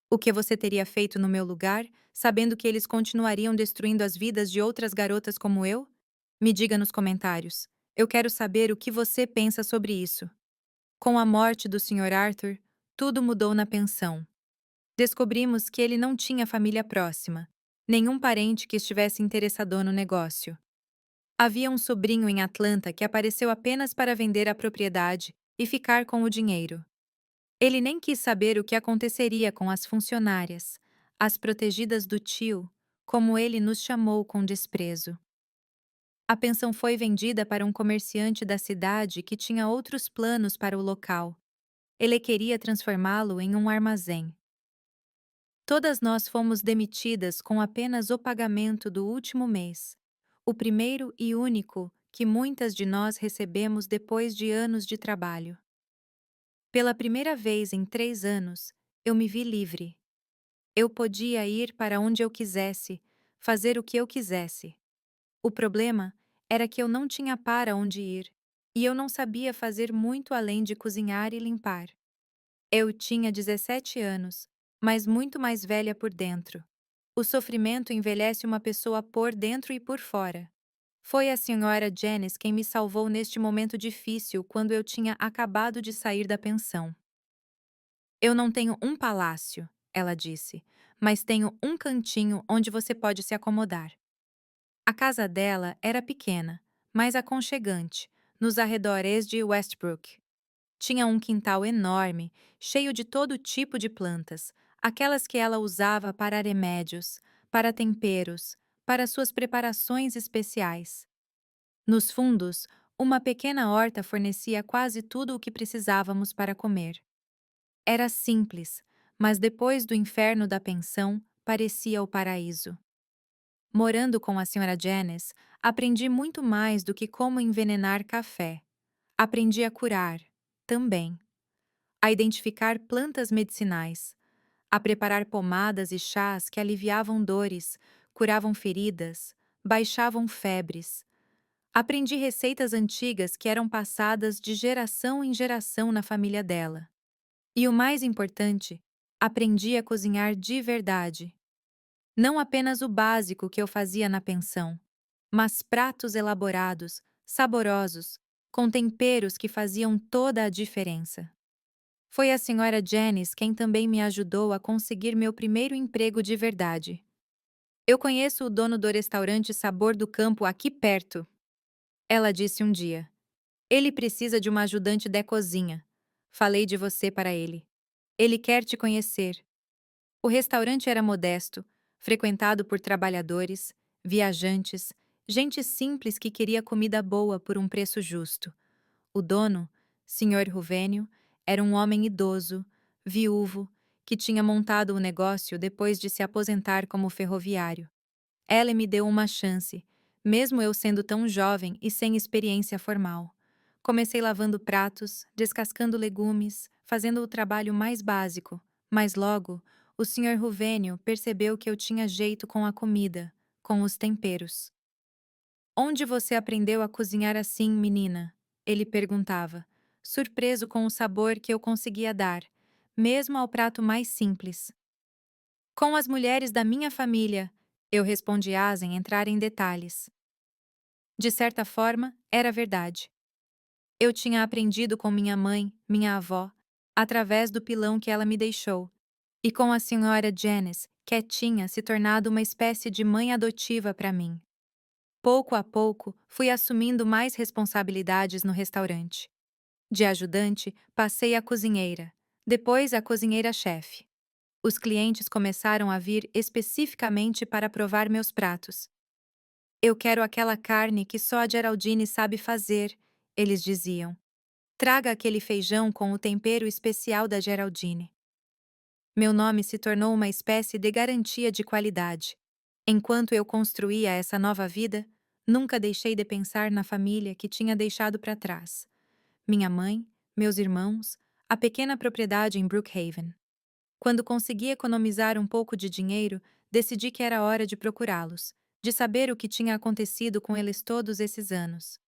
O que você teria feito no meu lugar, sabendo que eles continuariam destruindo as vidas de outras garotas como eu? Me diga nos comentários. Eu quero saber o que você pensa sobre isso. Com a morte do Sr. Arthur, tudo mudou na pensão. Descobrimos que ele não tinha família próxima, nenhum parente que estivesse interessado no negócio. Havia um sobrinho em Atlanta que apareceu apenas para vender a propriedade e ficar com o dinheiro. Ele nem quis saber o que aconteceria com as funcionárias, as protegidas do tio, como ele nos chamou com desprezo. A pensão foi vendida para um comerciante da cidade que tinha outros planos para o local. Ele queria transformá-lo em um armazém. Todas nós fomos demitidas com apenas o pagamento do último mês, o primeiro e único que muitas de nós recebemos depois de anos de trabalho. Pela primeira vez em 3 anos, eu me vi livre. Eu podia ir para onde eu quisesse, fazer o que eu quisesse. O problema era que eu não tinha para onde ir, e eu não sabia fazer muito além de cozinhar e limpar. Eu tinha 17 anos, mas muito mais velha por dentro. O sofrimento envelhece uma pessoa por dentro e por fora. Foi a senhora Janice quem me salvou neste momento difícil quando eu tinha acabado de sair da pensão. Eu não tenho um palácio, ela disse, mas tenho um cantinho onde você pode se acomodar. A casa dela era pequena, mas aconchegante, nos arredores de Westbrook. Tinha um quintal enorme, cheio de todo tipo de plantas, aquelas que ela usava para remédios, para temperos, para suas preparações especiais. Nos fundos, uma pequena horta fornecia quase tudo o que precisávamos para comer. Era simples, mas depois do inferno da pensão, parecia o paraíso. Morando com a senhora Janice, aprendi muito mais do que como envenenar café. Aprendi a curar, também. A identificar plantas medicinais, a preparar pomadas e chás que aliviavam dores, curavam feridas, baixavam febres. Aprendi receitas antigas que eram passadas de geração em geração na família dela. E o mais importante, aprendi a cozinhar de verdade. Não apenas o básico que eu fazia na pensão, mas pratos elaborados, saborosos, com temperos que faziam toda a diferença. Foi a senhora Janice quem também me ajudou a conseguir meu primeiro emprego de verdade. Eu conheço o dono do restaurante Sabor do Campo aqui perto. Ela disse um dia. Ele precisa de uma ajudante de cozinha. Falei de você para ele. Ele quer te conhecer. O restaurante era modesto, frequentado por trabalhadores, viajantes, gente simples que queria comida boa por um preço justo. O dono, Sr. Ruvênio, era um homem idoso, viúvo, que tinha montado o negócio depois de se aposentar como ferroviário. Ela me deu uma chance, mesmo eu sendo tão jovem e sem experiência formal. Comecei lavando pratos, descascando legumes, fazendo o trabalho mais básico, mas logo, o Sr. Ruvênio percebeu que eu tinha jeito com a comida, com os temperos. Onde você aprendeu a cozinhar assim, menina? Ele perguntava, surpreso com o sabor que eu conseguia dar, mesmo ao prato mais simples. Com as mulheres da minha família, eu respondi sem entrar em detalhes. De certa forma, era verdade. Eu tinha aprendido com minha mãe, minha avó, através do pilão que ela me deixou, e com a senhora Janice, que tinha se tornado uma espécie de mãe adotiva para mim. Pouco a pouco, fui assumindo mais responsabilidades no restaurante. De ajudante, passei a cozinheira, depois a cozinheira-chefe. Os clientes começaram a vir especificamente para provar meus pratos. Eu quero aquela carne que só a Geraldine sabe fazer, eles diziam. Traga aquele feijão com o tempero especial da Geraldine. Meu nome se tornou uma espécie de garantia de qualidade. Enquanto eu construía essa nova vida, nunca deixei de pensar na família que tinha deixado para trás. Minha mãe, meus irmãos, a pequena propriedade em Brookhaven. Quando consegui economizar um pouco de dinheiro, decidi que era hora de procurá-los, de saber o que tinha acontecido com eles todos esses anos.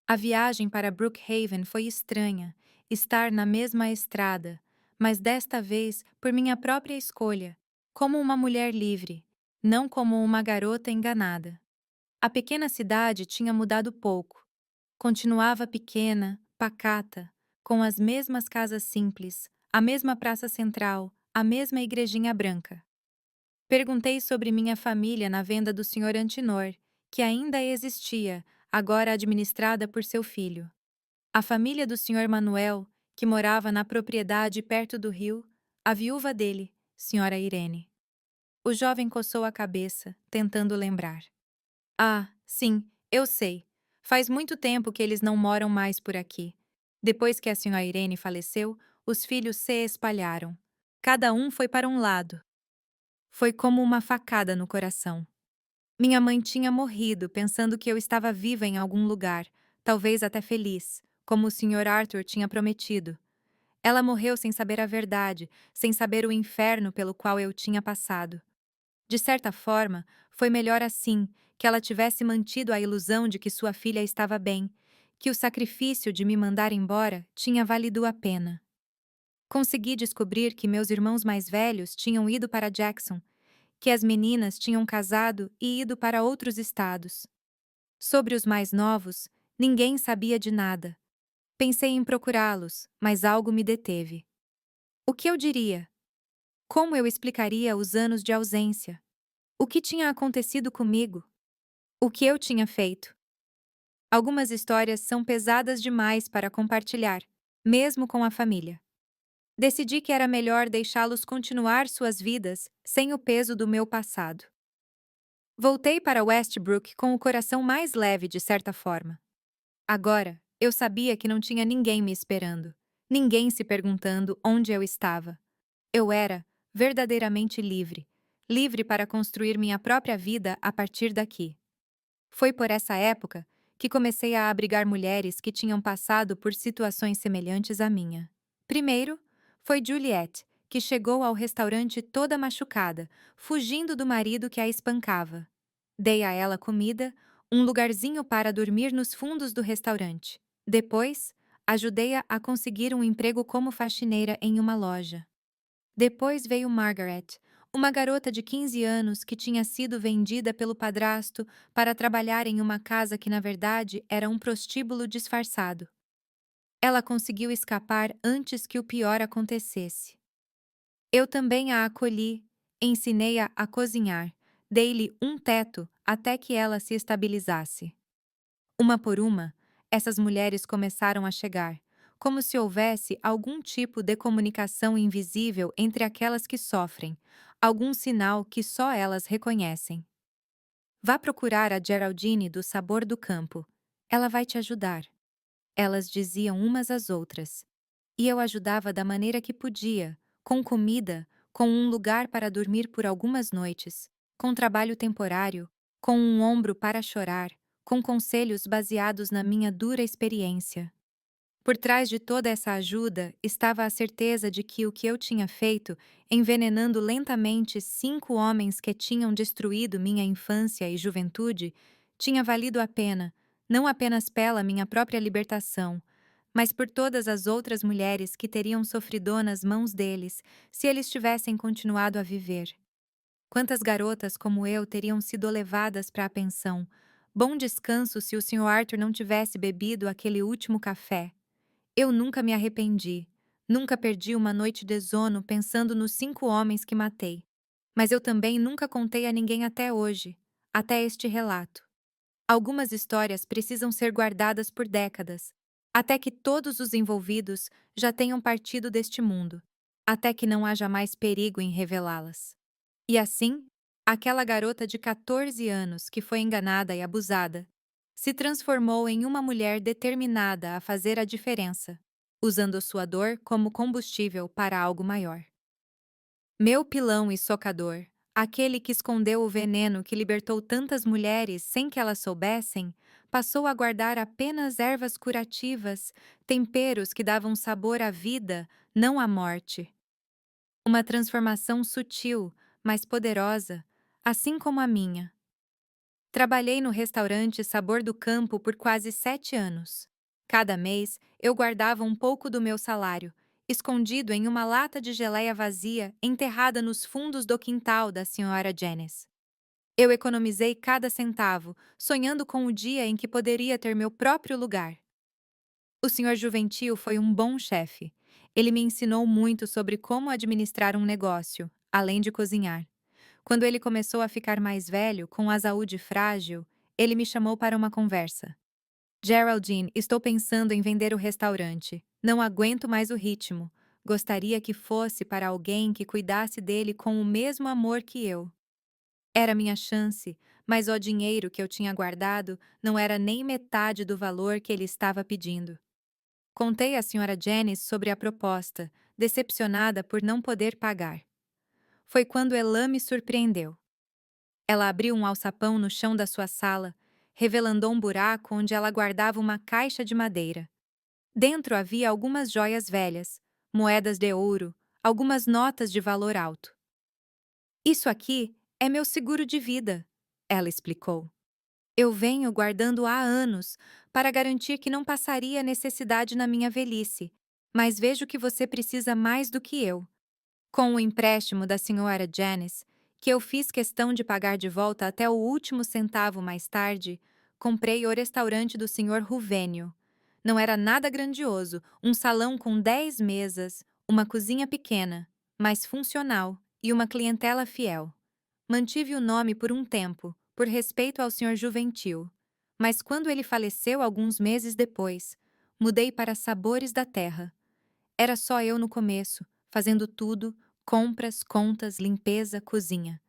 A viagem para Brookhaven foi estranha, estar na mesma estrada, mas desta vez por minha própria escolha, como uma mulher livre, não como uma garota enganada. A pequena cidade tinha mudado pouco. Continuava pequena, pacata, com as mesmas casas simples, a mesma praça central, a mesma igrejinha branca. Perguntei sobre minha família na venda do Sr. Antinor, que ainda existia, agora administrada por seu filho. A família do Sr. Manuel, que morava na propriedade perto do rio, a viúva dele, Sra. Irene. O jovem coçou a cabeça, tentando lembrar. Ah, sim, eu sei. Faz muito tempo que eles não moram mais por aqui. Depois que a Sra. Irene faleceu, os filhos se espalharam. Cada um foi para um lado. Foi como uma facada no coração. Minha mãe tinha morrido pensando que eu estava viva em algum lugar, talvez até feliz, como o Sr. Arthur tinha prometido. Ela morreu sem saber a verdade, sem saber o inferno pelo qual eu tinha passado. De certa forma, foi melhor assim, que ela tivesse mantido a ilusão de que sua filha estava bem, que o sacrifício de me mandar embora tinha valido a pena. Consegui descobrir que meus irmãos mais velhos tinham ido para Jackson, que as meninas tinham casado e ido para outros estados. Sobre os mais novos, ninguém sabia de nada. Pensei em procurá-los, mas algo me deteve. O que eu diria? Como eu explicaria os anos de ausência? O que tinha acontecido comigo? O que eu tinha feito? Algumas histórias são pesadas demais para compartilhar, mesmo com a família. Decidi que era melhor deixá-los continuar suas vidas sem o peso do meu passado. Voltei para Westbrook com o coração mais leve de certa forma. Agora, eu sabia que não tinha ninguém me esperando, ninguém se perguntando onde eu estava. Eu era verdadeiramente livre, livre para construir minha própria vida a partir daqui. Foi por essa época que comecei a abrigar mulheres que tinham passado por situações semelhantes à minha. Primeiro, foi Juliette, que chegou ao restaurante toda machucada, fugindo do marido que a espancava. Dei a ela comida, um lugarzinho para dormir nos fundos do restaurante. Depois, ajudei-a a conseguir um emprego como faxineira em uma loja. Depois veio Margaret, uma garota de 15 anos que tinha sido vendida pelo padrasto para trabalhar em uma casa que, na verdade, era um prostíbulo disfarçado. Ela conseguiu escapar antes que o pior acontecesse. Eu também a acolhi, ensinei-a a cozinhar, dei-lhe um teto até que ela se estabilizasse. Uma por uma, essas mulheres começaram a chegar, como se houvesse algum tipo de comunicação invisível entre aquelas que sofrem, algum sinal que só elas reconhecem. Vá procurar a Geraldine do Sabor do Campo. Ela vai te ajudar. Elas diziam umas às outras. E eu ajudava da maneira que podia, com comida, com um lugar para dormir por algumas noites, com trabalho temporário, com um ombro para chorar, com conselhos baseados na minha dura experiência. Por trás de toda essa ajuda estava a certeza de que o que eu tinha feito, envenenando lentamente 5 homens que tinham destruído minha infância e juventude, tinha valido a pena, não apenas pela minha própria libertação, mas por todas as outras mulheres que teriam sofrido nas mãos deles se eles tivessem continuado a viver. Quantas garotas como eu teriam sido levadas para a pensão? Bom descanso se o Sr. Arthur não tivesse bebido aquele último café. Eu nunca me arrependi. Nunca perdi uma noite de sono pensando nos 5 homens que matei. Mas eu também nunca contei a ninguém até hoje, até este relato. Algumas histórias precisam ser guardadas por décadas, até que todos os envolvidos já tenham partido deste mundo, até que não haja mais perigo em revelá-las. E assim, aquela garota de 14 anos que foi enganada e abusada se transformou em uma mulher determinada a fazer a diferença, usando sua dor como combustível para algo maior. Meu pilão e socador, aquele que escondeu o veneno que libertou tantas mulheres sem que elas soubessem, passou a guardar apenas ervas curativas, temperos que davam sabor à vida, não à morte. Uma transformação sutil, mas poderosa, assim como a minha. Trabalhei no restaurante Sabor do Campo por quase 7 anos. Cada mês, eu guardava um pouco do meu salário, escondido em uma lata de geleia vazia enterrada nos fundos do quintal da senhora Janice. Eu economizei cada centavo, sonhando com o dia em que poderia ter meu próprio lugar. O senhor Juventil foi um bom chefe. Ele me ensinou muito sobre como administrar um negócio, além de cozinhar. Quando ele começou a ficar mais velho, com a saúde frágil, ele me chamou para uma conversa. Geraldine, estou pensando em vender o restaurante. Não aguento mais o ritmo. Gostaria que fosse para alguém que cuidasse dele com o mesmo amor que eu. Era minha chance, mas o dinheiro que eu tinha guardado não era nem metade do valor que ele estava pedindo. Contei à senhora Janice sobre a proposta, decepcionada por não poder pagar. Foi quando Elan me surpreendeu. Ela abriu um alçapão no chão da sua sala, revelando um buraco onde ela guardava uma caixa de madeira. Dentro havia algumas joias velhas, moedas de ouro, algumas notas de valor alto. Isso aqui é meu seguro de vida, ela explicou. Eu venho guardando há anos para garantir que não passaria necessidade na minha velhice, mas vejo que você precisa mais do que eu. Com o empréstimo da senhora Janice, que eu fiz questão de pagar de volta até o último centavo mais tarde, comprei o restaurante do senhor Ruvênio. Não era nada grandioso, um salão com 10 mesas, uma cozinha pequena, mas funcional e uma clientela fiel. Mantive o nome por um tempo, por respeito ao senhor Juventil. Mas quando ele faleceu alguns meses depois, mudei para Sabores da Terra. Era só eu no começo, fazendo tudo, compras, contas, limpeza, cozinha.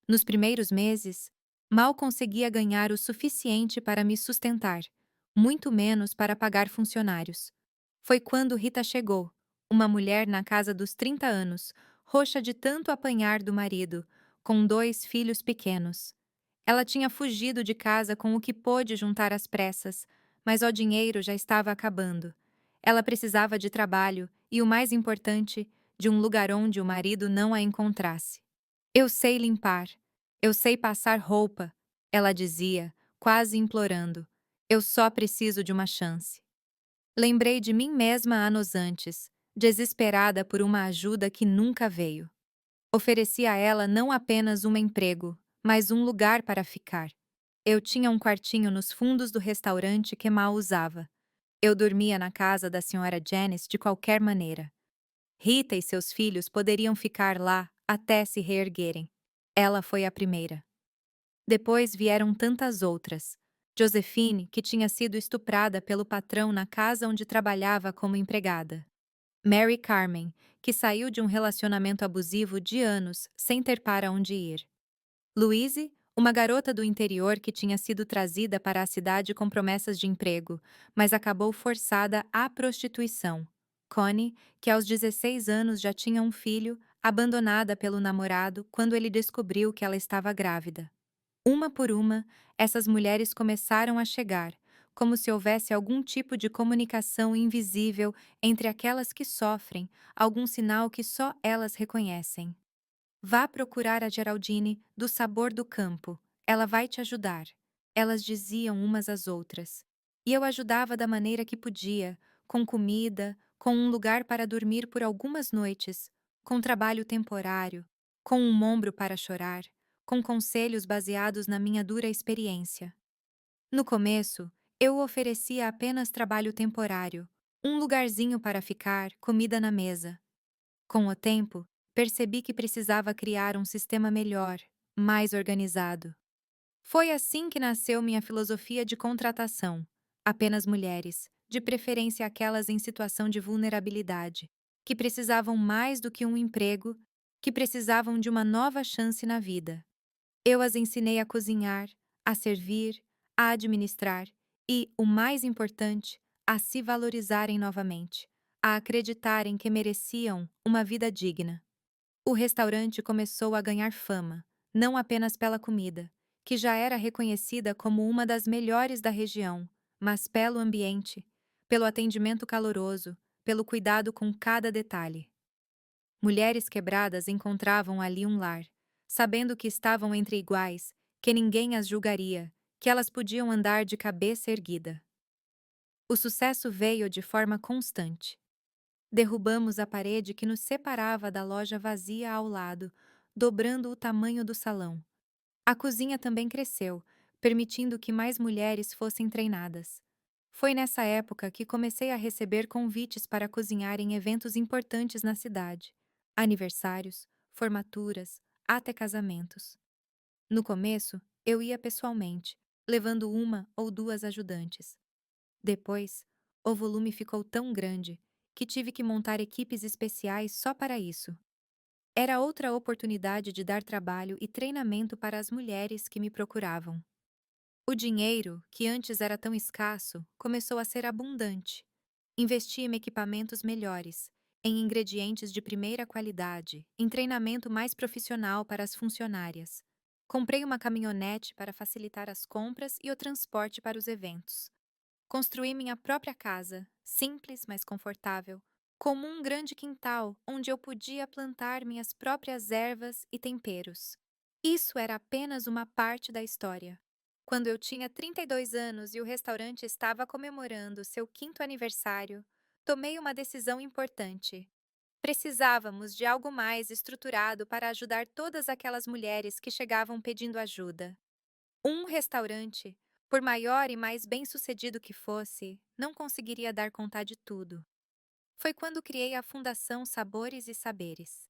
Nos primeiros meses, mal conseguia ganhar o suficiente para me sustentar, muito menos para pagar funcionários. Foi quando Rita chegou, uma mulher na casa dos 30 anos, roxa de tanto apanhar do marido, com 2 filhos pequenos. Ela tinha fugido de casa com o que pôde juntar às pressas, mas o dinheiro já estava acabando. Ela precisava de trabalho e, o mais importante, de um lugar onde o marido não a encontrasse. Eu sei limpar, eu sei passar roupa, ela dizia, quase implorando. Eu só preciso de uma chance. Lembrei de mim mesma anos antes, desesperada por uma ajuda que nunca veio. Ofereci a ela não apenas um emprego, mas um lugar para ficar. Eu tinha um quartinho nos fundos do restaurante que mal usava. Eu dormia na casa da senhora Janice de qualquer maneira. Rita e seus filhos poderiam ficar lá até se reerguerem. Ela foi a primeira. Depois vieram tantas outras. Josephine, que tinha sido estuprada pelo patrão na casa onde trabalhava como empregada. Mary Carmen, que saiu de um relacionamento abusivo de anos sem ter para onde ir. Louise, uma garota do interior que tinha sido trazida para a cidade com promessas de emprego, mas acabou forçada à prostituição. Connie, que aos 16 anos já tinha um filho, abandonada pelo namorado quando ele descobriu que ela estava grávida. Uma por uma, essas mulheres começaram a chegar, como se houvesse algum tipo de comunicação invisível entre aquelas que sofrem, algum sinal que só elas reconhecem. Vá procurar a Geraldine do Sabor do Campo. Ela vai te ajudar. Elas diziam umas às outras. E eu ajudava da maneira que podia, com comida, com um lugar para dormir por algumas noites, com trabalho temporário, com um ombro para chorar, com conselhos baseados na minha dura experiência. No começo, eu oferecia apenas trabalho temporário, um lugarzinho para ficar, comida na mesa. Com o tempo, percebi que precisava criar um sistema melhor, mais organizado. Foi assim que nasceu minha filosofia de contratação. Apenas mulheres, de preferência aquelas em situação de vulnerabilidade, que precisavam mais do que um emprego, que precisavam de uma nova chance na vida. Eu as ensinei a cozinhar, a servir, a administrar e, o mais importante, a se valorizarem novamente, a acreditarem que mereciam uma vida digna. O restaurante começou a ganhar fama, não apenas pela comida, que já era reconhecida como uma das melhores da região, mas pelo ambiente, pelo atendimento caloroso, pelo cuidado com cada detalhe. Mulheres quebradas encontravam ali um lar, sabendo que estavam entre iguais, que ninguém as julgaria, que elas podiam andar de cabeça erguida. O sucesso veio de forma constante. Derrubamos a parede que nos separava da loja vazia ao lado, dobrando o tamanho do salão. A cozinha também cresceu, permitindo que mais mulheres fossem treinadas. Foi nessa época que comecei a receber convites para cozinhar em eventos importantes na cidade: aniversários, formaturas, até casamentos. No começo, eu ia pessoalmente, levando uma ou duas ajudantes. Depois, o volume ficou tão grande que tive que montar equipes especiais só para isso. Era outra oportunidade de dar trabalho e treinamento para as mulheres que me procuravam. O dinheiro, que antes era tão escasso, começou a ser abundante. Investi em equipamentos melhores, em ingredientes de primeira qualidade, em treinamento mais profissional para as funcionárias. Comprei uma caminhonete para facilitar as compras e o transporte para os eventos. Construí minha própria casa, simples, mas confortável, como um grande quintal onde eu podia plantar minhas próprias ervas e temperos. Isso era apenas uma parte da história. Quando eu tinha 32 anos e o restaurante estava comemorando seu quinto aniversário, tomei uma decisão importante. Precisávamos de algo mais estruturado para ajudar todas aquelas mulheres que chegavam pedindo ajuda. Um restaurante, por maior e mais bem-sucedido que fosse, não conseguiria dar conta de tudo. Foi quando criei a Fundação Sabores e Saberes.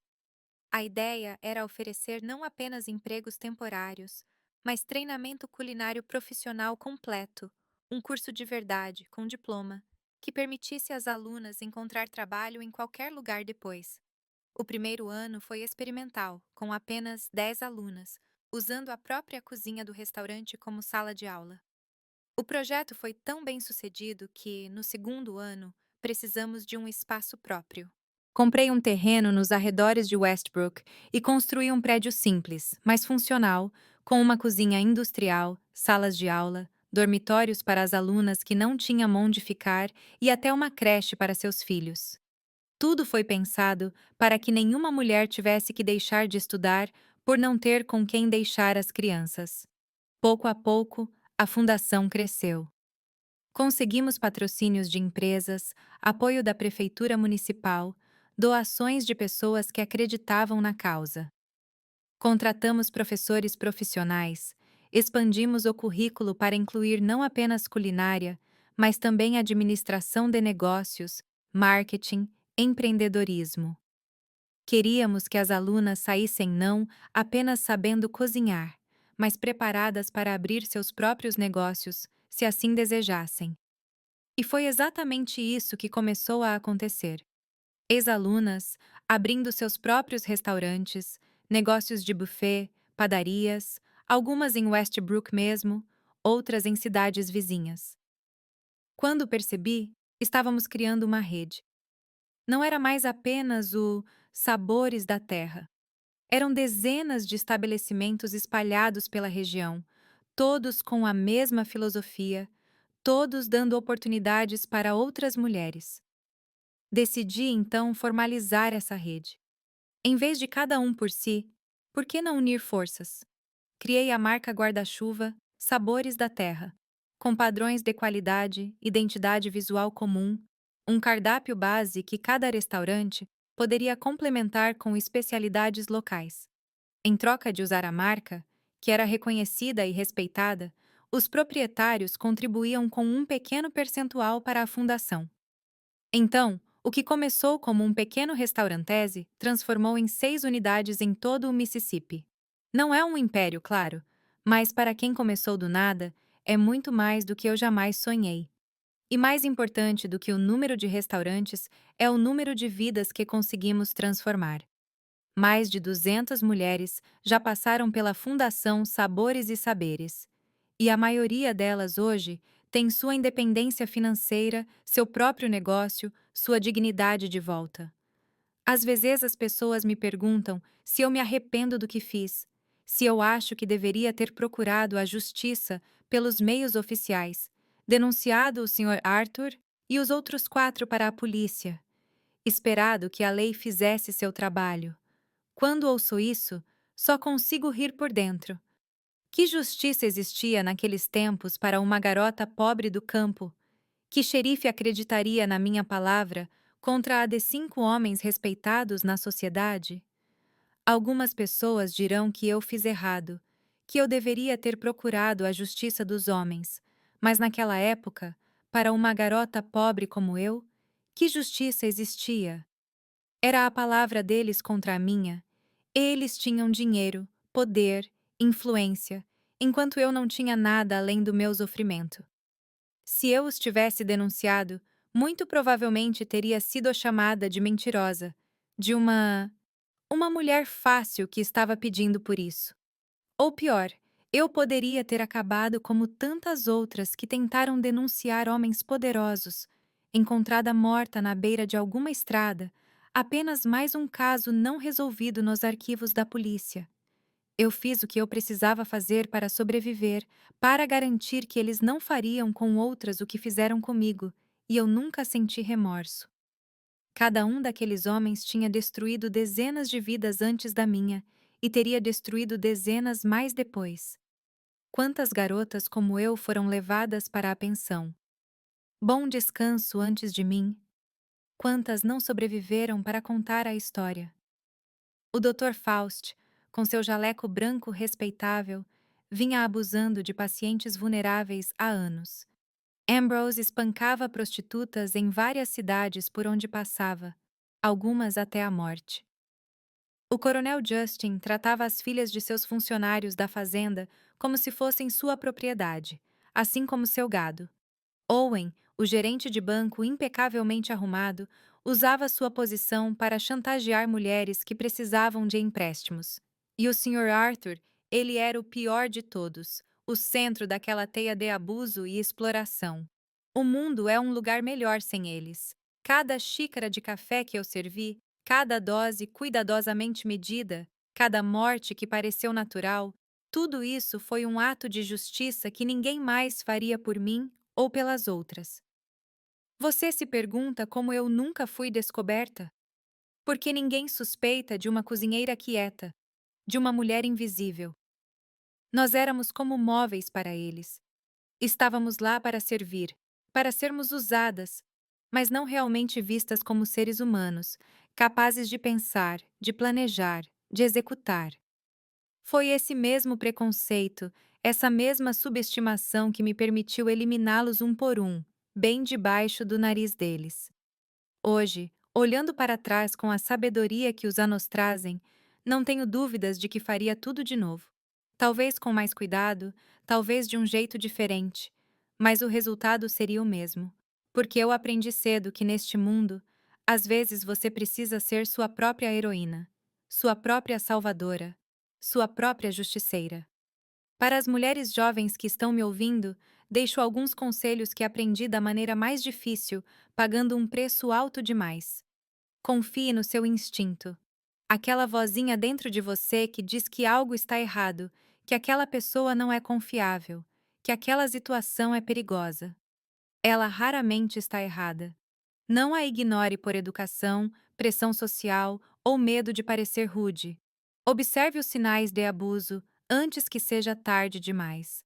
A ideia era oferecer não apenas empregos temporários, mas treinamento culinário profissional completo, um curso de verdade, com diploma, que permitisse às alunas encontrar trabalho em qualquer lugar depois. O primeiro ano foi experimental, com apenas 10 alunas, usando a própria cozinha do restaurante como sala de aula. O projeto foi tão bem sucedido que, no segundo ano, precisamos de um espaço próprio. Comprei um terreno nos arredores de Westbrook e construí um prédio simples, mas funcional, com uma cozinha industrial, salas de aula, dormitórios para as alunas que não tinham onde ficar e até uma creche para seus filhos. Tudo foi pensado para que nenhuma mulher tivesse que deixar de estudar por não ter com quem deixar as crianças. Pouco a pouco, a fundação cresceu. Conseguimos patrocínios de empresas, apoio da prefeitura municipal, doações de pessoas que acreditavam na causa. Contratamos professores profissionais, expandimos o currículo para incluir não apenas culinária, mas também administração de negócios, marketing, empreendedorismo. Queríamos que as alunas saíssem não apenas sabendo cozinhar, mas preparadas para abrir seus próprios negócios, se assim desejassem. E foi exatamente isso que começou a acontecer. Ex-alunas abrindo seus próprios restaurantes, negócios de buffet, padarias, algumas em Westbrook mesmo, outras em cidades vizinhas. Quando percebi, estávamos criando uma rede. Não era mais apenas o Sabores da Terra. Eram dezenas de estabelecimentos espalhados pela região, todos com a mesma filosofia, todos dando oportunidades para outras mulheres. Decidi então formalizar essa rede. Em vez de cada um por si, por que não unir forças? Criei a marca guarda-chuva Sabores da Terra, com padrões de qualidade, identidade visual comum, um cardápio base que cada restaurante poderia complementar com especialidades locais. Em troca de usar a marca, que era reconhecida e respeitada, os proprietários contribuíam com um pequeno percentual para a fundação. Então, o que começou como um pequeno restaurantese transformou em 6 unidades em todo o Mississippi. Não é um império, claro, mas para quem começou do nada, é muito mais do que eu jamais sonhei. E mais importante do que o número de restaurantes é o número de vidas que conseguimos transformar. Mais de 200 mulheres já passaram pela Fundação Sabores e Saberes. E a maioria delas hoje tem sua independência financeira, seu próprio negócio, sua dignidade de volta. Às vezes as pessoas me perguntam se eu me arrependo do que fiz, se eu acho que deveria ter procurado a justiça pelos meios oficiais, denunciado o Sr. Arthur e os outros 4 para a polícia, esperado que a lei fizesse seu trabalho. Quando ouço isso, só consigo rir por dentro. Que justiça existia naqueles tempos para uma garota pobre do campo? Que xerife acreditaria na minha palavra contra a de 5 homens respeitados na sociedade? Algumas pessoas dirão que eu fiz errado, que eu deveria ter procurado a justiça dos homens, mas naquela época, para uma garota pobre como eu, que justiça existia? Era a palavra deles contra a minha. Eles tinham dinheiro, poder, influência, enquanto eu não tinha nada além do meu sofrimento. Se eu os tivesse denunciado, muito provavelmente teria sido chamada de mentirosa, de uma mulher fácil que estava pedindo por isso. Ou pior, eu poderia ter acabado como tantas outras que tentaram denunciar homens poderosos, encontrada morta na beira de alguma estrada, apenas mais um caso não resolvido nos arquivos da polícia. Eu fiz o que eu precisava fazer para sobreviver, para garantir que eles não fariam com outras o que fizeram comigo, e eu nunca senti remorso. Cada um daqueles homens tinha destruído dezenas de vidas antes da minha, e teria destruído dezenas mais depois. Quantas garotas como eu foram levadas para a pensão? Bom descanso antes de mim. Quantas não sobreviveram para contar a história? O Dr. Faust, com seu jaleco branco respeitável, vinha abusando de pacientes vulneráveis há anos. Ambrose espancava prostitutas em várias cidades por onde passava, algumas até a morte. O coronel Justin tratava as filhas de seus funcionários da fazenda como se fossem sua propriedade, assim como seu gado. Owen, o gerente de banco impecavelmente arrumado, usava sua posição para chantagear mulheres que precisavam de empréstimos. E o Sr. Arthur, ele era o pior de todos, o centro daquela teia de abuso e exploração. O mundo é um lugar melhor sem eles. Cada xícara de café que eu servi, cada dose cuidadosamente medida, cada morte que pareceu natural, tudo isso foi um ato de justiça que ninguém mais faria por mim ou pelas outras. Você se pergunta como eu nunca fui descoberta? Porque ninguém suspeita de uma cozinheira quieta, de uma mulher invisível. Nós éramos como móveis para eles. Estávamos lá para servir, para sermos usadas, mas não realmente vistas como seres humanos, capazes de pensar, de planejar, de executar. Foi esse mesmo preconceito, essa mesma subestimação que me permitiu eliminá-los um por um, bem debaixo do nariz deles. Hoje, olhando para trás com a sabedoria que os anos trazem, não tenho dúvidas de que faria tudo de novo. Talvez com mais cuidado, talvez de um jeito diferente, mas o resultado seria o mesmo. Porque eu aprendi cedo que neste mundo, às vezes você precisa ser sua própria heroína, sua própria salvadora, sua própria justiceira. Para as mulheres jovens que estão me ouvindo, deixo alguns conselhos que aprendi da maneira mais difícil, pagando um preço alto demais. Confie no seu instinto. Aquela vozinha dentro de você que diz que algo está errado, que aquela pessoa não é confiável, que aquela situação é perigosa. Ela raramente está errada. Não a ignore por educação, pressão social ou medo de parecer rude. Observe os sinais de abuso antes que seja tarde demais.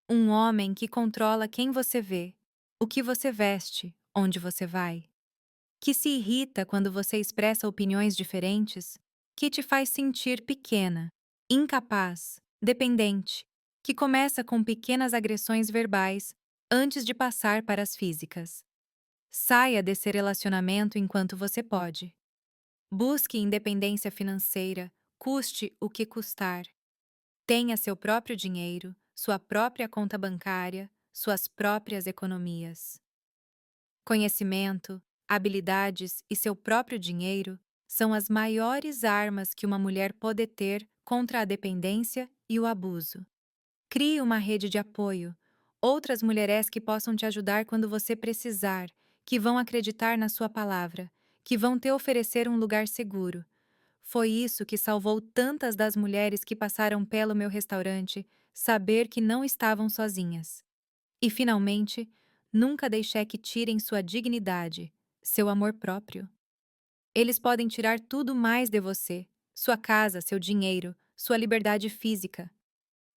Um homem que controla quem você vê, o que você veste, onde você vai. Que se irrita quando você expressa opiniões diferentes, que te faz sentir pequena, incapaz, dependente, que começa com pequenas agressões verbais antes de passar para as físicas. Saia desse relacionamento enquanto você pode. Busque independência financeira, custe o que custar. Tenha seu próprio dinheiro, sua própria conta bancária, suas próprias economias. Conhecimento, habilidades e seu próprio dinheiro são as maiores armas que uma mulher pode ter contra a dependência e o abuso. Crie uma rede de apoio, outras mulheres que possam te ajudar quando você precisar, que vão acreditar na sua palavra, que vão te oferecer um lugar seguro. Foi isso que salvou tantas das mulheres que passaram pelo meu restaurante, saber que não estavam sozinhas. E, finalmente, nunca deixe que tirem sua dignidade, seu amor próprio. Eles podem tirar tudo mais de você, sua casa, seu dinheiro, sua liberdade física.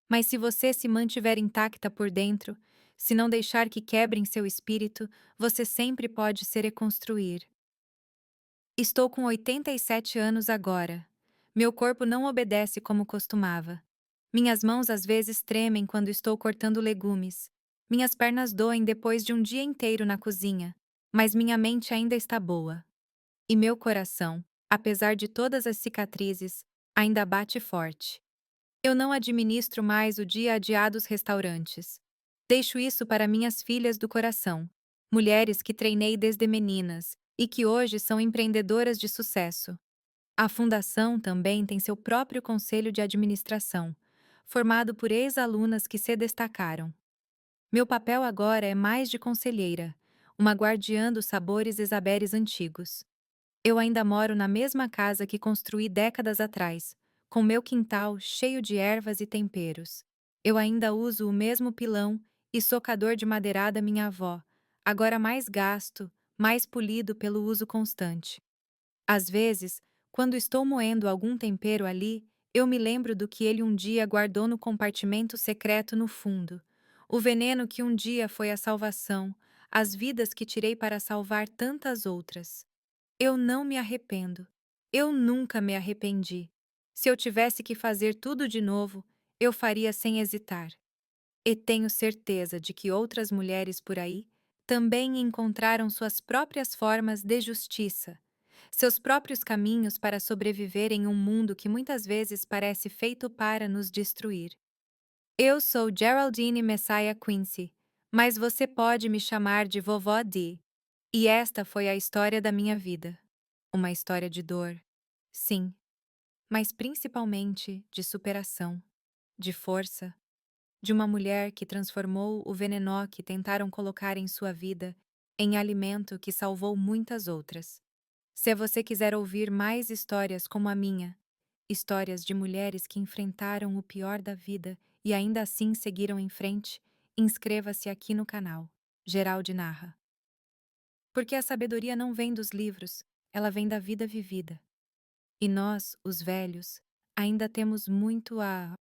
Mas se você se mantiver intacta por dentro, se não deixar que quebrem seu espírito, você sempre pode se reconstruir. Estou com 87 anos agora. Meu corpo não obedece como costumava. Minhas mãos às vezes tremem quando estou cortando legumes. Minhas pernas doem depois de um dia inteiro na cozinha, mas minha mente ainda está boa. E meu coração, apesar de todas as cicatrizes, ainda bate forte. Eu não administro mais o dia a dia dos restaurantes. Deixo isso para minhas filhas do coração, mulheres que treinei desde meninas e que hoje são empreendedoras de sucesso. A fundação também tem seu próprio conselho de administração, formado por ex-alunas que se destacaram. Meu papel agora é mais de conselheira, uma guardiã dos sabores Isaberes antigos. Eu ainda moro na mesma casa que construí décadas atrás, com meu quintal cheio de ervas e temperos. Eu ainda uso o mesmo pilão e socador de madeirada minha avó, agora mais gasto, mais polido pelo uso constante. Às vezes, quando estou moendo algum tempero ali, eu me lembro do que ele um dia guardou no compartimento secreto no fundo. O veneno que um dia foi a salvação, as vidas que tirei para salvar tantas outras. Eu não me arrependo. Eu nunca me arrependi. Se eu tivesse que fazer tudo de novo, eu faria sem hesitar. E tenho certeza de que outras mulheres por aí também encontraram suas próprias formas de justiça, seus próprios caminhos para sobreviver em um mundo que muitas vezes parece feito para nos destruir. Eu sou Geraldine Messiah Quincy, mas você pode me chamar de Vovó Dee. E esta foi a história da minha vida. Uma história de dor, sim, mas principalmente de superação, de força, de uma mulher que transformou o veneno que tentaram colocar em sua vida em alimento que salvou muitas outras. Se você quiser ouvir mais histórias como a minha, histórias de mulheres que enfrentaram o pior da vida e ainda assim seguiram em frente, inscreva-se aqui no canal. Geralde narra. Porque a sabedoria não vem dos livros, ela vem da vida vivida. E nós, os velhos, ainda temos muito a